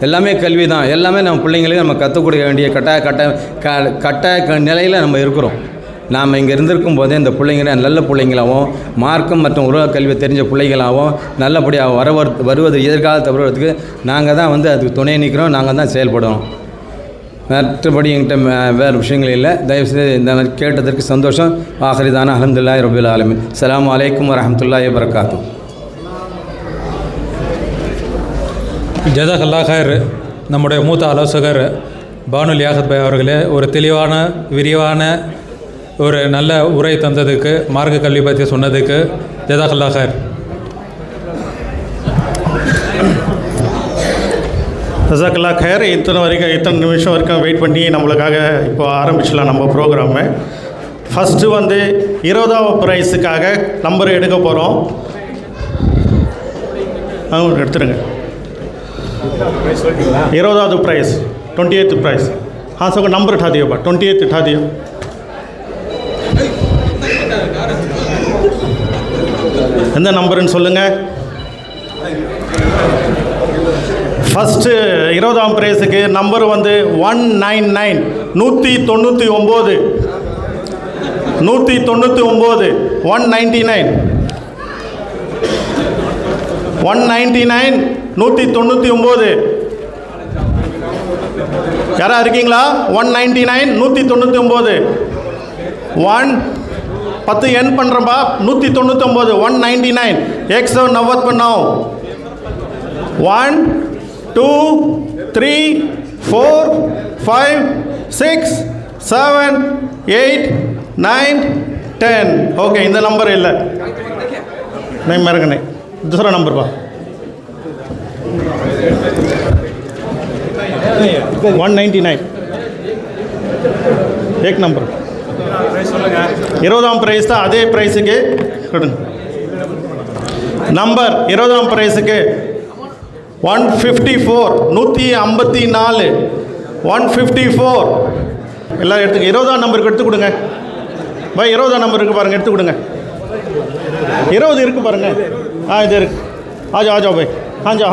Speaker 10: எல்லாமே கல்வி தான். எல்லாமே நம்ம பிள்ளைங்களுக்கு நம்ம கற்றுக் கொடுக்க வேண்டிய கட்டாய நிலையில் நம்ம இருக்கிறோம். நாம் இங்கே இருந்திருக்கும் போதே இந்த பிள்ளைங்களை நல்ல பிள்ளைங்களாகவும் மார்க்கம் மற்றும் உலக கல்வி தெரிஞ்ச பிள்ளைங்களாகவும் நல்லபடியாக வருவது எதிர்காலத்தை வருவதற்கு நாங்கள் தான் வந்து அதுக்கு துணை நிற்கிறோம், நாங்கள் தான் செயல்படுறோம். மற்றபடி என்கிட்ட வேறு விஷயங்கள் இல்லை. தயவுசெய்து இந்த மாதிரி கேட்டதற்கு சந்தோஷம். ஆஹிரிதான அல்ஹம்துலில்லாஹி ரப்பில் ஆலமீன். அஸ்ஸலாமு அலைக்கும் வரஹ்மத்துல்லாஹி வபரகாத்துஹு.
Speaker 2: ஜஸாக்கல்லாஹ் ஹைர். நம்முடைய மூத்த ஆலோசகர் பானு லியாகத் பாய் அவர்களே ஒரு தெளிவான விரிவான ஒரு நல்ல உரை தந்ததுக்கு, மார்க்க கல்வி பற்றி சொன்னதுக்கு ஜஸாக்கல்லாஹ் ஹைர்.
Speaker 4: ஜஸாக்கல்லா கயர். இத்தனை நிமிஷம் வரைக்கும் வெயிட் பண்ணி நம்மளுக்காக இப்போ ஆரம்பிச்சிடலாம் நம்ம ப்ரோக்ராமு. ஃபஸ்ட்டு வந்து 20வது ப்ரைஸுக்காக நம்பர் எடுக்க போகிறோம். எடுத்துருங்க. 20வது ப்ரைஸ் 28th ப்ரைஸ். हाँ सब नंबर उठा दियो बा 28 उठा दियो. எந்த நம்பருன்னு சொல்லுங்கள். ஃபஸ்ட்டு 20ஆம் ப்ரைஸுக்கு நம்பர் வந்து 199 199 199 199 199 199. யாரா இருக்கீங்களா? 199 199 1 10 என் பண்ணுறப்பா 199 199 190 பண்ணோம். 1 2 3 4 5 6 7 8 9 10. ஓகே, இந்த நம்பர் இல்லை. नहीं मेरे को नहीं, दूसरा नंबर पा 199 एक नंबर 20ஆம் ப்ரைஸ் தான். அதே ப்ரைஸுக்கு கொடுங்க நம்பர். 20ஆம் ப்ரைஸுக்கு 154 154 154. எல்லோரும் எடுத்துக்க. 20ஆம் நம்பருக்கு எடுத்து கொடுங்க பாய். 20ஆம் நம்பர் இருக்குது பாருங்கள், எடுத்து கொடுங்க. 20 இருக்குது பாருங்கள். இது இருக்குது. आ जाओ भाई. हाँ जाओ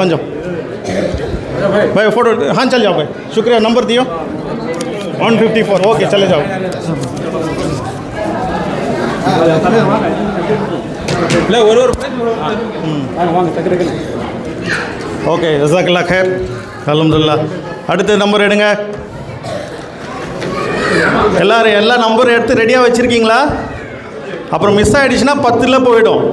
Speaker 4: भाई फ़ोटो. हाँ चल जाओ भाई. शुक्रिया. नंबर दियो 154. ओके चले जाओ. ஓகே ஜஸாக்கல்லா खैर. அல்ஹம்துலில்லாஹ். அடுத்த நம்பர் எடுங்க எல்லாரும். எல்லா நம்பரும் எடுத்து ரெடியாக வச்சுருக்கீங்களா? அப்புறம் மிஸ் ஆகிடுச்சுன்னா 10 போயிடும்.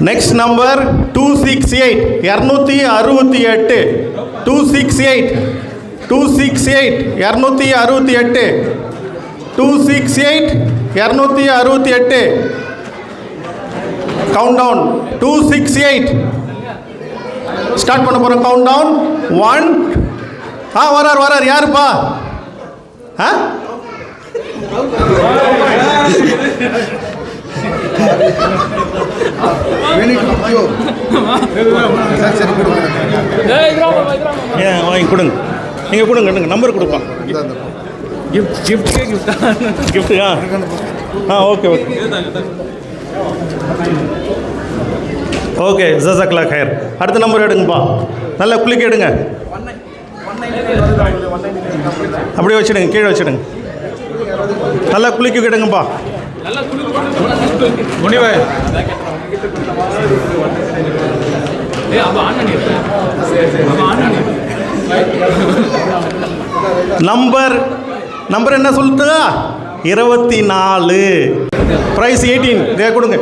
Speaker 4: Next number 268 268 268 268 268 268 268. Count down 268. Start பண்ண போகிறோம். Count down 1. வரார் யாருப்பா? வாங்கி கொடுங்க. நீங்கள் கொடுங்க நம்பர் கொடுப்பான். கிஃப்ட்டு. ஓகே ஓகே ஜஸாக்கல்லா खैर. அடுத்த நம்பர் எடுங்கப்பா. நல்லா குளிக்க எடுங்க. அப்படியே வச்சுடுங்க, கீழே வச்சுடுங்க. நல்லா குளிக்க எடுங்கப்பா. நம்பர் என்ன சொல்லுதா? 24. ப்ரைஸ் 18. கொடுங்க.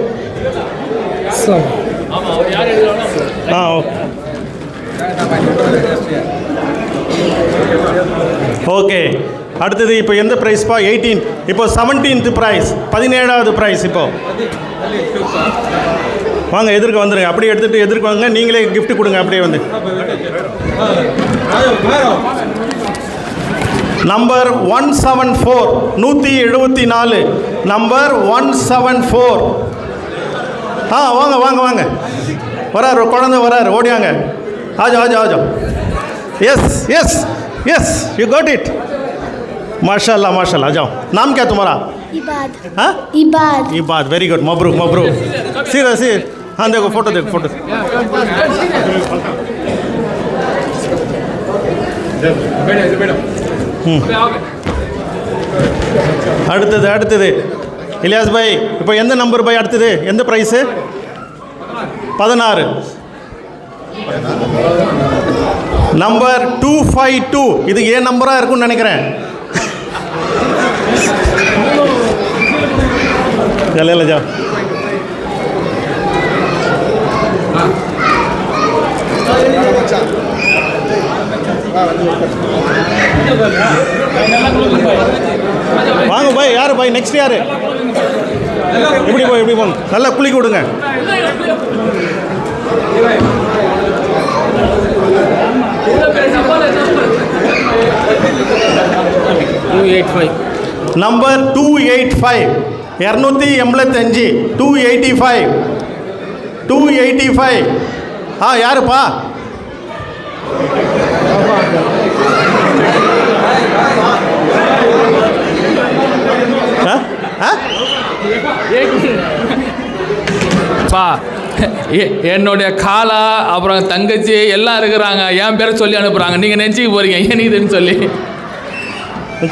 Speaker 4: ஓகே. அடுத்தது இப்போ எந்த ப்ரைஸ்ப்பா? 18. இப்போ 17th ப்ரைஸ் 17வது ப்ரைஸ். இப்போ வாங்க எதிர்க்க வந்துடுங்க. அப்படியே எடுத்துகிட்டு எதிர்க்க வாங்க. நீங்களே கிஃப்ட் கொடுங்க. அப்படியே வந்து நம்பர் 174 174. நம்பர் 174. வாங்க வராரு குழந்தை வராரு. ஓடியாங்க. ஆஜோ. Yes you got it. माशाल्लाह. जाओ. नाम क्या तुम्हारा? इबाद. Very good. मबरूक. सीधा. हाँ देखो फोटो. அடுத்தது இலியாஸ் பாய். இப்போ எந்த நம்பர் பாய்? அடுத்தது எந்த ப்ரைஸு? 16. நம்பர் 252. இது ஏன் நம்பராக இருக்கும்னு நினைக்கிறேன். ஜா வாங்க பாய். யார் பாய்? நெக்ஸ்ட் யார்? எப்படி போங்க. நல்லா குளிக்க விடுங்க. நம்பர் 285 285 285 யாருப்பா?
Speaker 9: பா என்னுடைய காலா அப்புறம் தங்கச்சி எல்லாம் இருக்கிறாங்க, என் பேரை சொல்லி அனுப்புகிறாங்க. நீங்கள் நினச்சிக்க போகிறீங்க ஏன் இதுன்னு சொல்லி.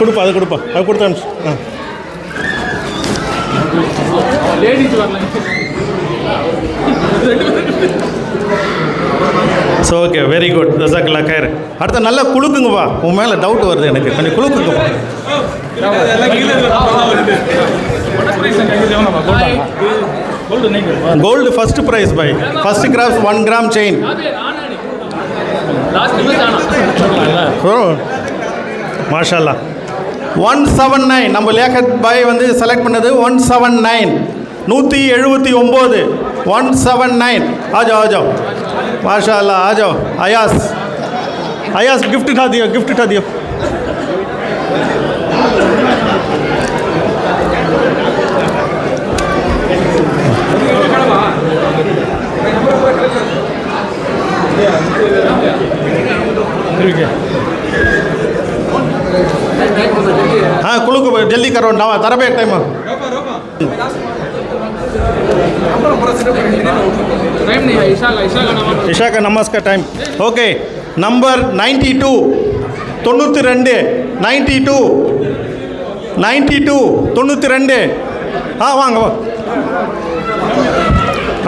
Speaker 4: கொடுப்பா, அது கொடுப்பா, அது கொடுத்தா.
Speaker 9: லேடிஸ் வரலாம்.
Speaker 4: ஸோ ஓகே, வெரி குட், ஜஸாக்கல்லாஹ் கைர். அடுத்த நல்லா குளுக்குங்கப்பா, உன் மேலே டவுட் வருது எனக்கு, கொஞ்சம் குளுக்குங்கப்பா. Gold first prize by first cross 1 gram chain. மாஷால்லா 179. நம்ம லியாகத் பாய் வந்து செலக்ட் பண்ணது 179 179 179. ஆஜோ ஆஜோ माशाल्लाह आ जाओ. अयास गिफ्ट उठा दियो, गिफ्ट उठा दियो. हाँ कुलू को जल्दी करो ना, तारा पे टाइम ईशा का नमाज का टाइम. Okay, number 92 92 92. हाँ वांग वो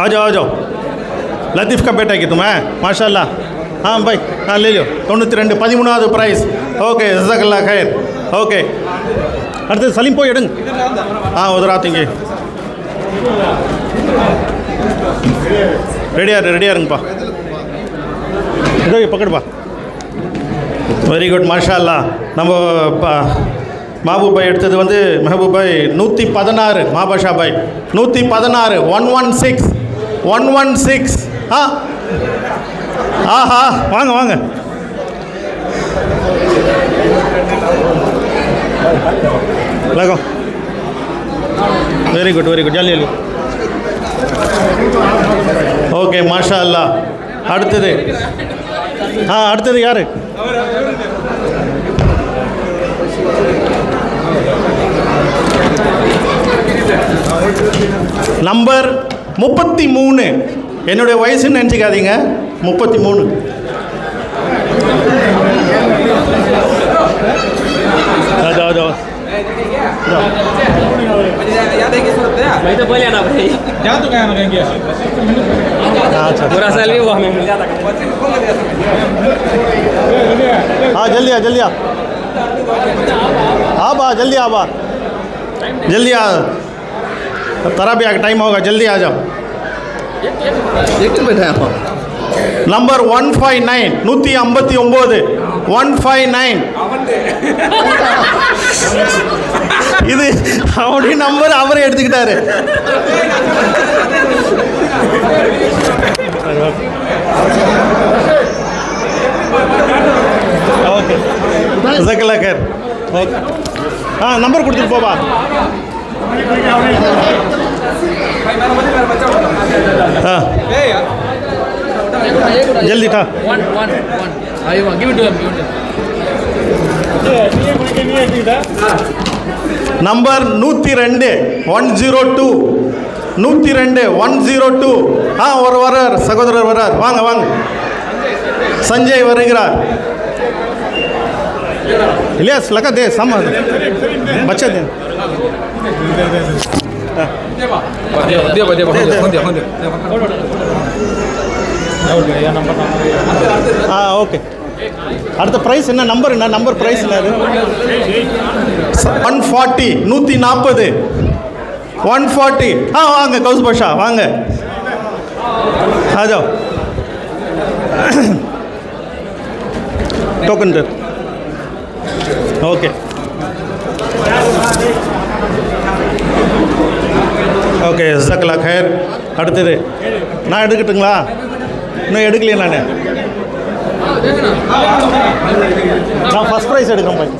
Speaker 4: आ जाओ. लतीफ़ का बेटा कि तुम्हें माशाल्लाह. हाँ भाई, हाँ ले लो. 92 13வது प्राइस. ओके, जज़ाकल्लाह खैर. ओके, அடுத்து சலீம் போய் எடுங்க. हाँ उधर आतेंगे. ரெடியா இருங்கப்பா. இதோ பக்கடுப்பா. வெரி குட், மாஷா அல்லாஹ். நம்ம மஹபூப் பாய் எடுத்தது வந்து மெஹபூப் பாய் 116, மாபாஷா பாய் 116 116. ஆஹா வாங்க. लगो. वेरी गुड जल्दी. ओके माशा अल्लाह. அடுத்தது யாரு? நம்பர் 33. என்னுடைய வயசுன்னு நினச்சிக்காதீங்க, 33. जाओ.
Speaker 11: भाई तो बोले ना भाई, क्या तो क्या ना कहेंगे? अच्छा, पूरा सेल्फी वो हमें मिल जाता.
Speaker 4: हाँ जल्दी आ. जल्दी आ. तारा भी टाइम होगा, जल्दी आ जाओ.
Speaker 11: एक बैठा है.
Speaker 4: नंबर 159 159 159. இது அவருடைய நம்பர், அவரே எடுத்துக்கிட்டாரு. ஓகே, ஜஸாக்கல்லாஹ் கைர். ஓகே, நம்பர் கொடுத்துட்டு போவா. जल्दी था. नंबर 102 102 102. हाँ वरार सगोदरर वरार. वांग संजय வருகிறார். इलियास लगा दे सामान बच्चे दे. हाँ ओके. அடுத்த ப்ரைஸ் என்ன? நம்பர் ப்ரைஸ் என்ன? 140 140 140. हाँ வாங்க கௌஸ் பாஷா வாங்க. आ जाओ. टोकन दे. ओके जज़ाकल्लाह खैर. அடுத்தது நான் எடுக்கட்டுங்களா? இன்னும் எடுக்கலையே நான் ஃபஸ்ட் ப்ரைஸ் எடுக்கிறேன் போய்.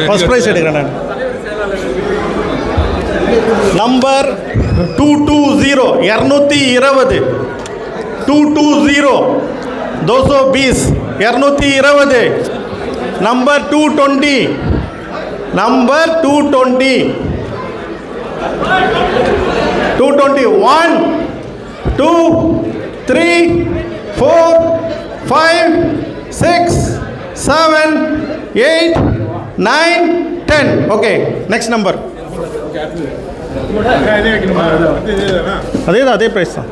Speaker 4: ஃபஸ்ட் ப்ரைஸ் எடுக்கிறேன் நான். Number 220 220 220 220 220. Number 220 number 220 220 1 2 3 4 5 6 7 8 9 10. Okay, next number. அதே ப்ரைஸ் தான்.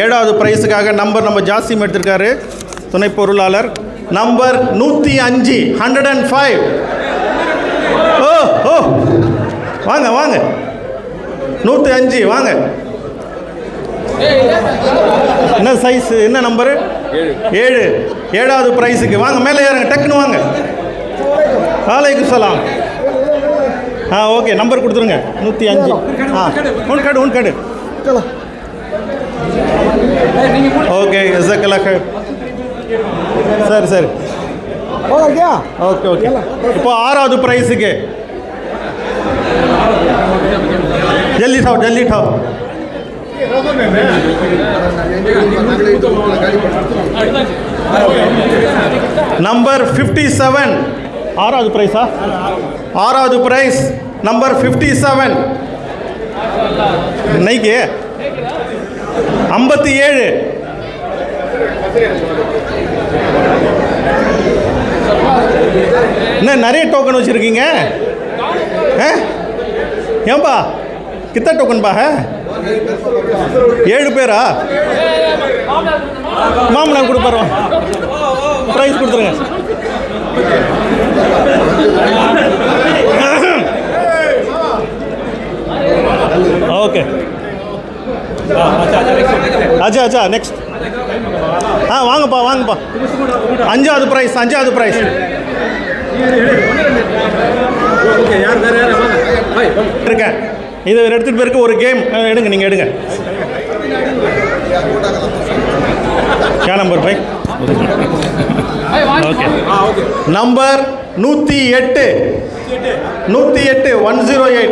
Speaker 4: 7வது ப்ரைஸுக்காக நம்பர் நம்ம ஜாஸ்தியும் எடுத்திருக்காரு துணை பொருளாளர். நம்பர் 105 105. ஓ ஓ வாங்க வாங்க 105 வாங்க. என்ன சைஸ், என்ன நம்பரு? 7. 7வது ப்ரைஸுக்கு வாங்க, மேலே ஏறுங்க, டக்குன்னு வாங்க. வாலைக்கும் சலாம். ஓகே, நம்பர் கொடுத்துருங்க. 105. One card okay. ஜஸாக்கல்லா खैर. சரி ஓகே. இப்போ 6வது ப்ரைஸுக்கு ஜல்தி ठाओ. நம்பர் 57. 6வது ப்ரைஸா? 6வது ப்ரைஸ் நம்பர் 57. நைக்கு 57. என்ன நிறைய டோக்கன் வச்சுருக்கீங்க? ஏன்பா கித்தனை டோக்கன் பா? 7 பேரா? மாமனார் கொடுப்பாரு, ப்ரைஸ் கொடுத்துருங்க. ஓகே, अच्छा नेक्स्ट. வாங்கப்பா 5வது ப்ரைஸ். இருக்கேன், இதை எடுத்துகிட்டு போயிருக்கு. ஒரு கேம் எடுங்க, நீங்கள் எடுங்க. क्या नंबर भाई? ओके, नंबर 108 108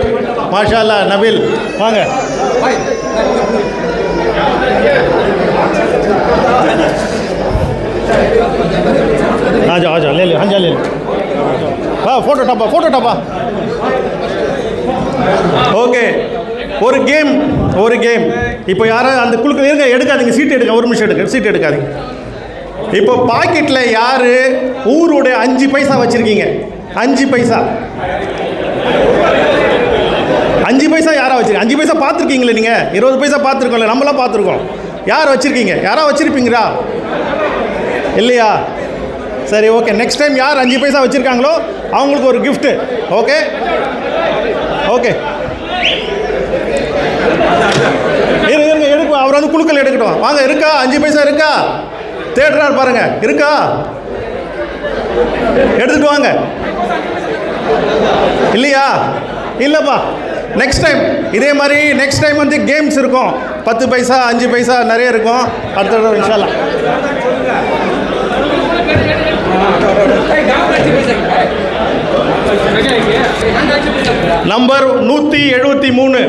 Speaker 4: माशाल्लाह. नबील வாங்க. आ जाओ ले लो. हाँ, फोटो टपा. ஓகே, ஒரு கேம். இப்போ யாரும் அந்த குழுக்கள் இருங்க, எடுக்காதீங்க, சீட் எடுங்க. ஒரு நிமிஷம் எடுங்க, சீட் எடுக்காதீங்க. இப்போ பாக்கெட்டில் யார் ஊருடைய 5 பைசா வச்சுருக்கீங்க? 5 பைசா யாரா வச்சுருக்கீங்க? 5 பைசா பார்த்துருக்கீங்களே நீங்கள்? 20 பைசா பார்த்துருக்கோம்ல, நம்மளாம் பார்த்துருக்கோம். யார் வச்சுருக்கீங்க? யாரா வச்சுருப்பீங்களா? இல்லையா? சரி, ஓகே. நெக்ஸ்ட் டைம் யார் 5 பைசா வச்சுருக்காங்களோ அவங்களுக்கு ஒரு கிஃப்ட்டு. ஓகே. இருங்க, எடுக்கும். அவர் வந்து குழுக்கள் எடுக்கட்டும். வாங்க, இருக்கா? 5 பைசா இருக்கா? தேடுறாரு பாருங்க, இருக்கா? எடுத்துட்டு வாங்க. இல்லையா? இல்லைப்பா. நெக்ஸ்ட் டைம் இதே மாதிரி நெக்ஸ்ட் டைம் வந்து கேம்ஸ் இருக்கும். 10 பைசா 5 பைசா நிறைய இருக்கும். அடுத்த தடவை இன்ஷா அல்லாஹ். நம்பர் 173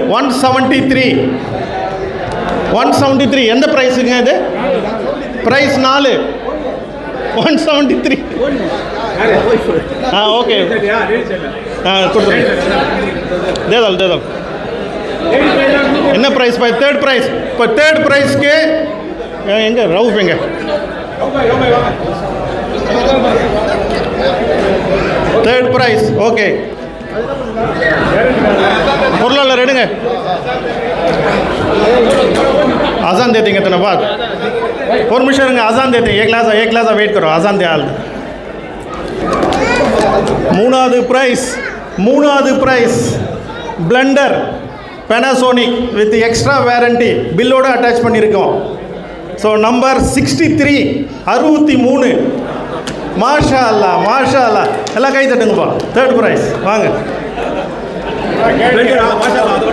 Speaker 4: 173. எந்த ப்ரைஸுங்க இது? ப்ரைஸ் 4 173. ஓகே, கொடுத்துருங்க. दे दो. என்ன ப்ரைஸ்? Third prize. இப்போ தேர்ட் ப்ரைஸ்க்கு எங்கே ரவுஃப் எங்க? Third prize. ஓகே, பொருளாளர் எடுங்க. आजान देते हैं इतना बात. और मिशन आजान देते हैं. एक लाख वेट करो. आजान दे हाल. மூணாவது prize blender Panasonic with extra warranty பில்லோட அட்டாச் பண்ணியிருக்கோம். So number 63 63. மாஷா அல்லா. எல்லாம் கை தட்டுங்கப்பா. தேர்ட் ப்ரைஸ் வாங்க.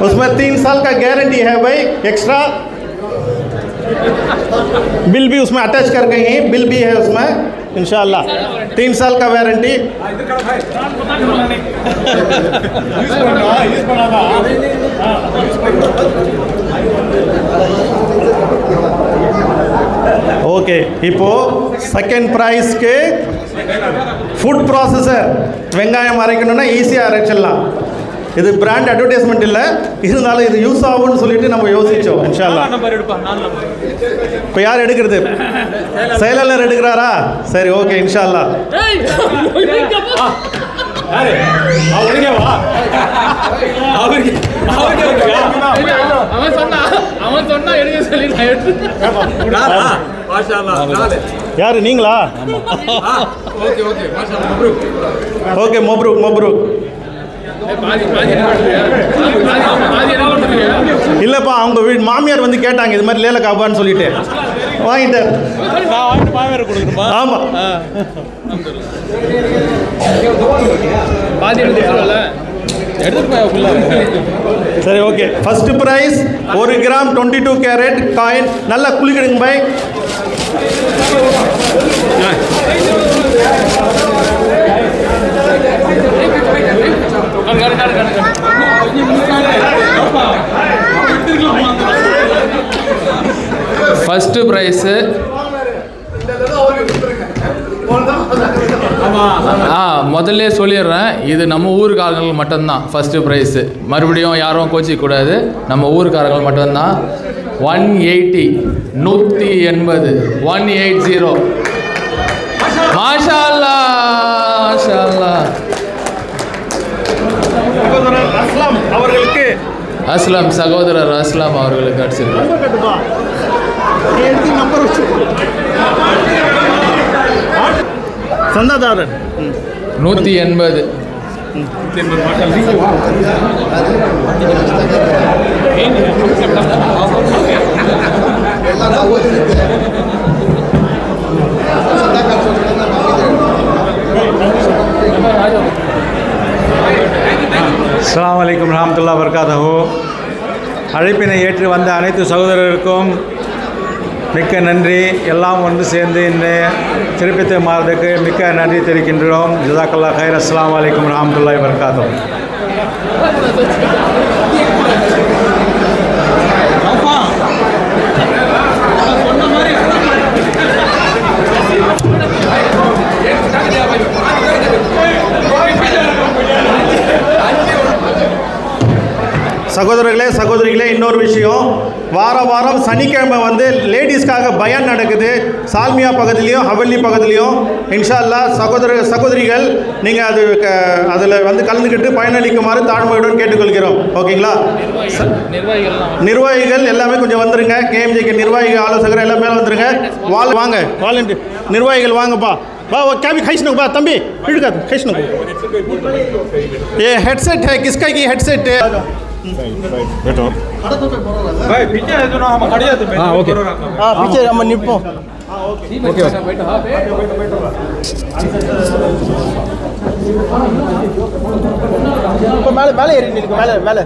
Speaker 12: उसमें 3 साल का गारंटी है भाई। एक्स्ट्रा बिल भी उसमें अटैच कर गई हैं, बिल भी है उसमें इंशाल्लाह। 3 साल का वारंटी। ஓகே, இப்போ செகண்ட் ப்ரைஸ்க்கு ஃபுட் ப்ராசஸர். வெங்காயம் அரைக்கணும்னா ஈஸியாக அரைச்சிடலாம். இது பிராண்ட் அட்வர்டைஸ்மெண்ட் இல்லை, இருந்தாலும் இது யூஸ் ஆகும்னு சொல்லிட்டு நம்ம யோசிச்சோம் இன்ஷால்லா. இப்போ யார் எடுக்கிறது? செயலாளர் எடுக்கிறாரா? சரி, ஓகே இன்ஷால்லா. யாரு நீங்களா? ஓகே, மப்ரூக் மப்ரூக். இல்லப்பா, அவங்க வீட்டு மாமியார் வந்து கேட்டாங்க இது மாதிரி லேல காப்பான்னு சொல்லிட்டு வாங்கிட்டார். ஆமா, சரி, okay. First prize 1 gram 22 carrot coin. நல்லா குளிக்கிடுங்க பாய்.
Speaker 9: ஃபஸ்ட்டு ப்ரைஸு முதல்ல சொல்லிடுறேன், இது நம்ம ஊருக்காரங்களுக்கு மட்டும்தான் ஃபஸ்ட்டு ப்ரைஸு. மறுபடியும் யாரும் கோச்சிக்கூடாது, நம்ம ஊருக்காரர்கள் மட்டும்தான். 180 180 180. மாஷா அல்லாஹ், மாஷா அல்லாஹ்.
Speaker 12: அஸ்லாம் அவர்களுக்கு,
Speaker 9: அஸ்லாம் சகோதரர் அஸ்லாம் அவர்களுக்கு அடிச்சிருக்காங்க.
Speaker 12: சந்தாதாரன்
Speaker 9: 180.
Speaker 13: அஸ்ஸலாமு அலைக்கும் வரஹ்மத்துல்லாஹி வபரகாத்துஹு. அழைப்பினை ஏற்று வந்த அனைத்து சகோதரருக்கும் மிக்க நன்றி. எல்லாம் ஒன்று சேர்ந்து இந்த சிறப்பித்து மாறதுக்கு மிக்க நன்றி தெரிவிக்கின்றோம். ஜஸாக்கல்லாஹ் கைர். அஸ்ஸலாமு அலைக்கும் வரஹ்மத்துல்லாஹி வபரகாத்துஹு.
Speaker 12: சகோதரர்களே, சகோதரிகளே, இன்னொரு விஷயம். வாரம் சனிக்கிழமை வந்து லேடிஸ்க்காக பயான் நடக்குது. சால்மியா பக்கத்துலேயும் ஹவல்லி பக்கத்துலேயும். இன்ஷா அல்லாஹ் சகோதரிகள் நீங்கள் அதில் வந்து கலந்துக்கிட்டு பயனளிக்குமாறு தாழ்மையுடன் கேட்டுக்கொள்கிறோம். ஓகேங்களா? நிர்வாகிகள் எல்லாமே கொஞ்சம் வந்துருங்க. கேஎம்ஜேகே நிர்வாகிகள் ஆலோசகர் எல்லாமே வந்துருங்க. வாங்க வாலண்டியர் நிர்வாகிகள் வாங்கப்பா. बा वो क्या भी खींचना बा तंबी फिर का खींचना। ये हेडसेट है, किसका की हेडसेट है? बैठो भाई, पीछे है जो ना हम खड़े हैं। हां ओके, हां पीछे हम निपो। हां ओके ओके बैठो। हां बैठो बैठो बैठो। मेले मेले एरी निकल मेले मेले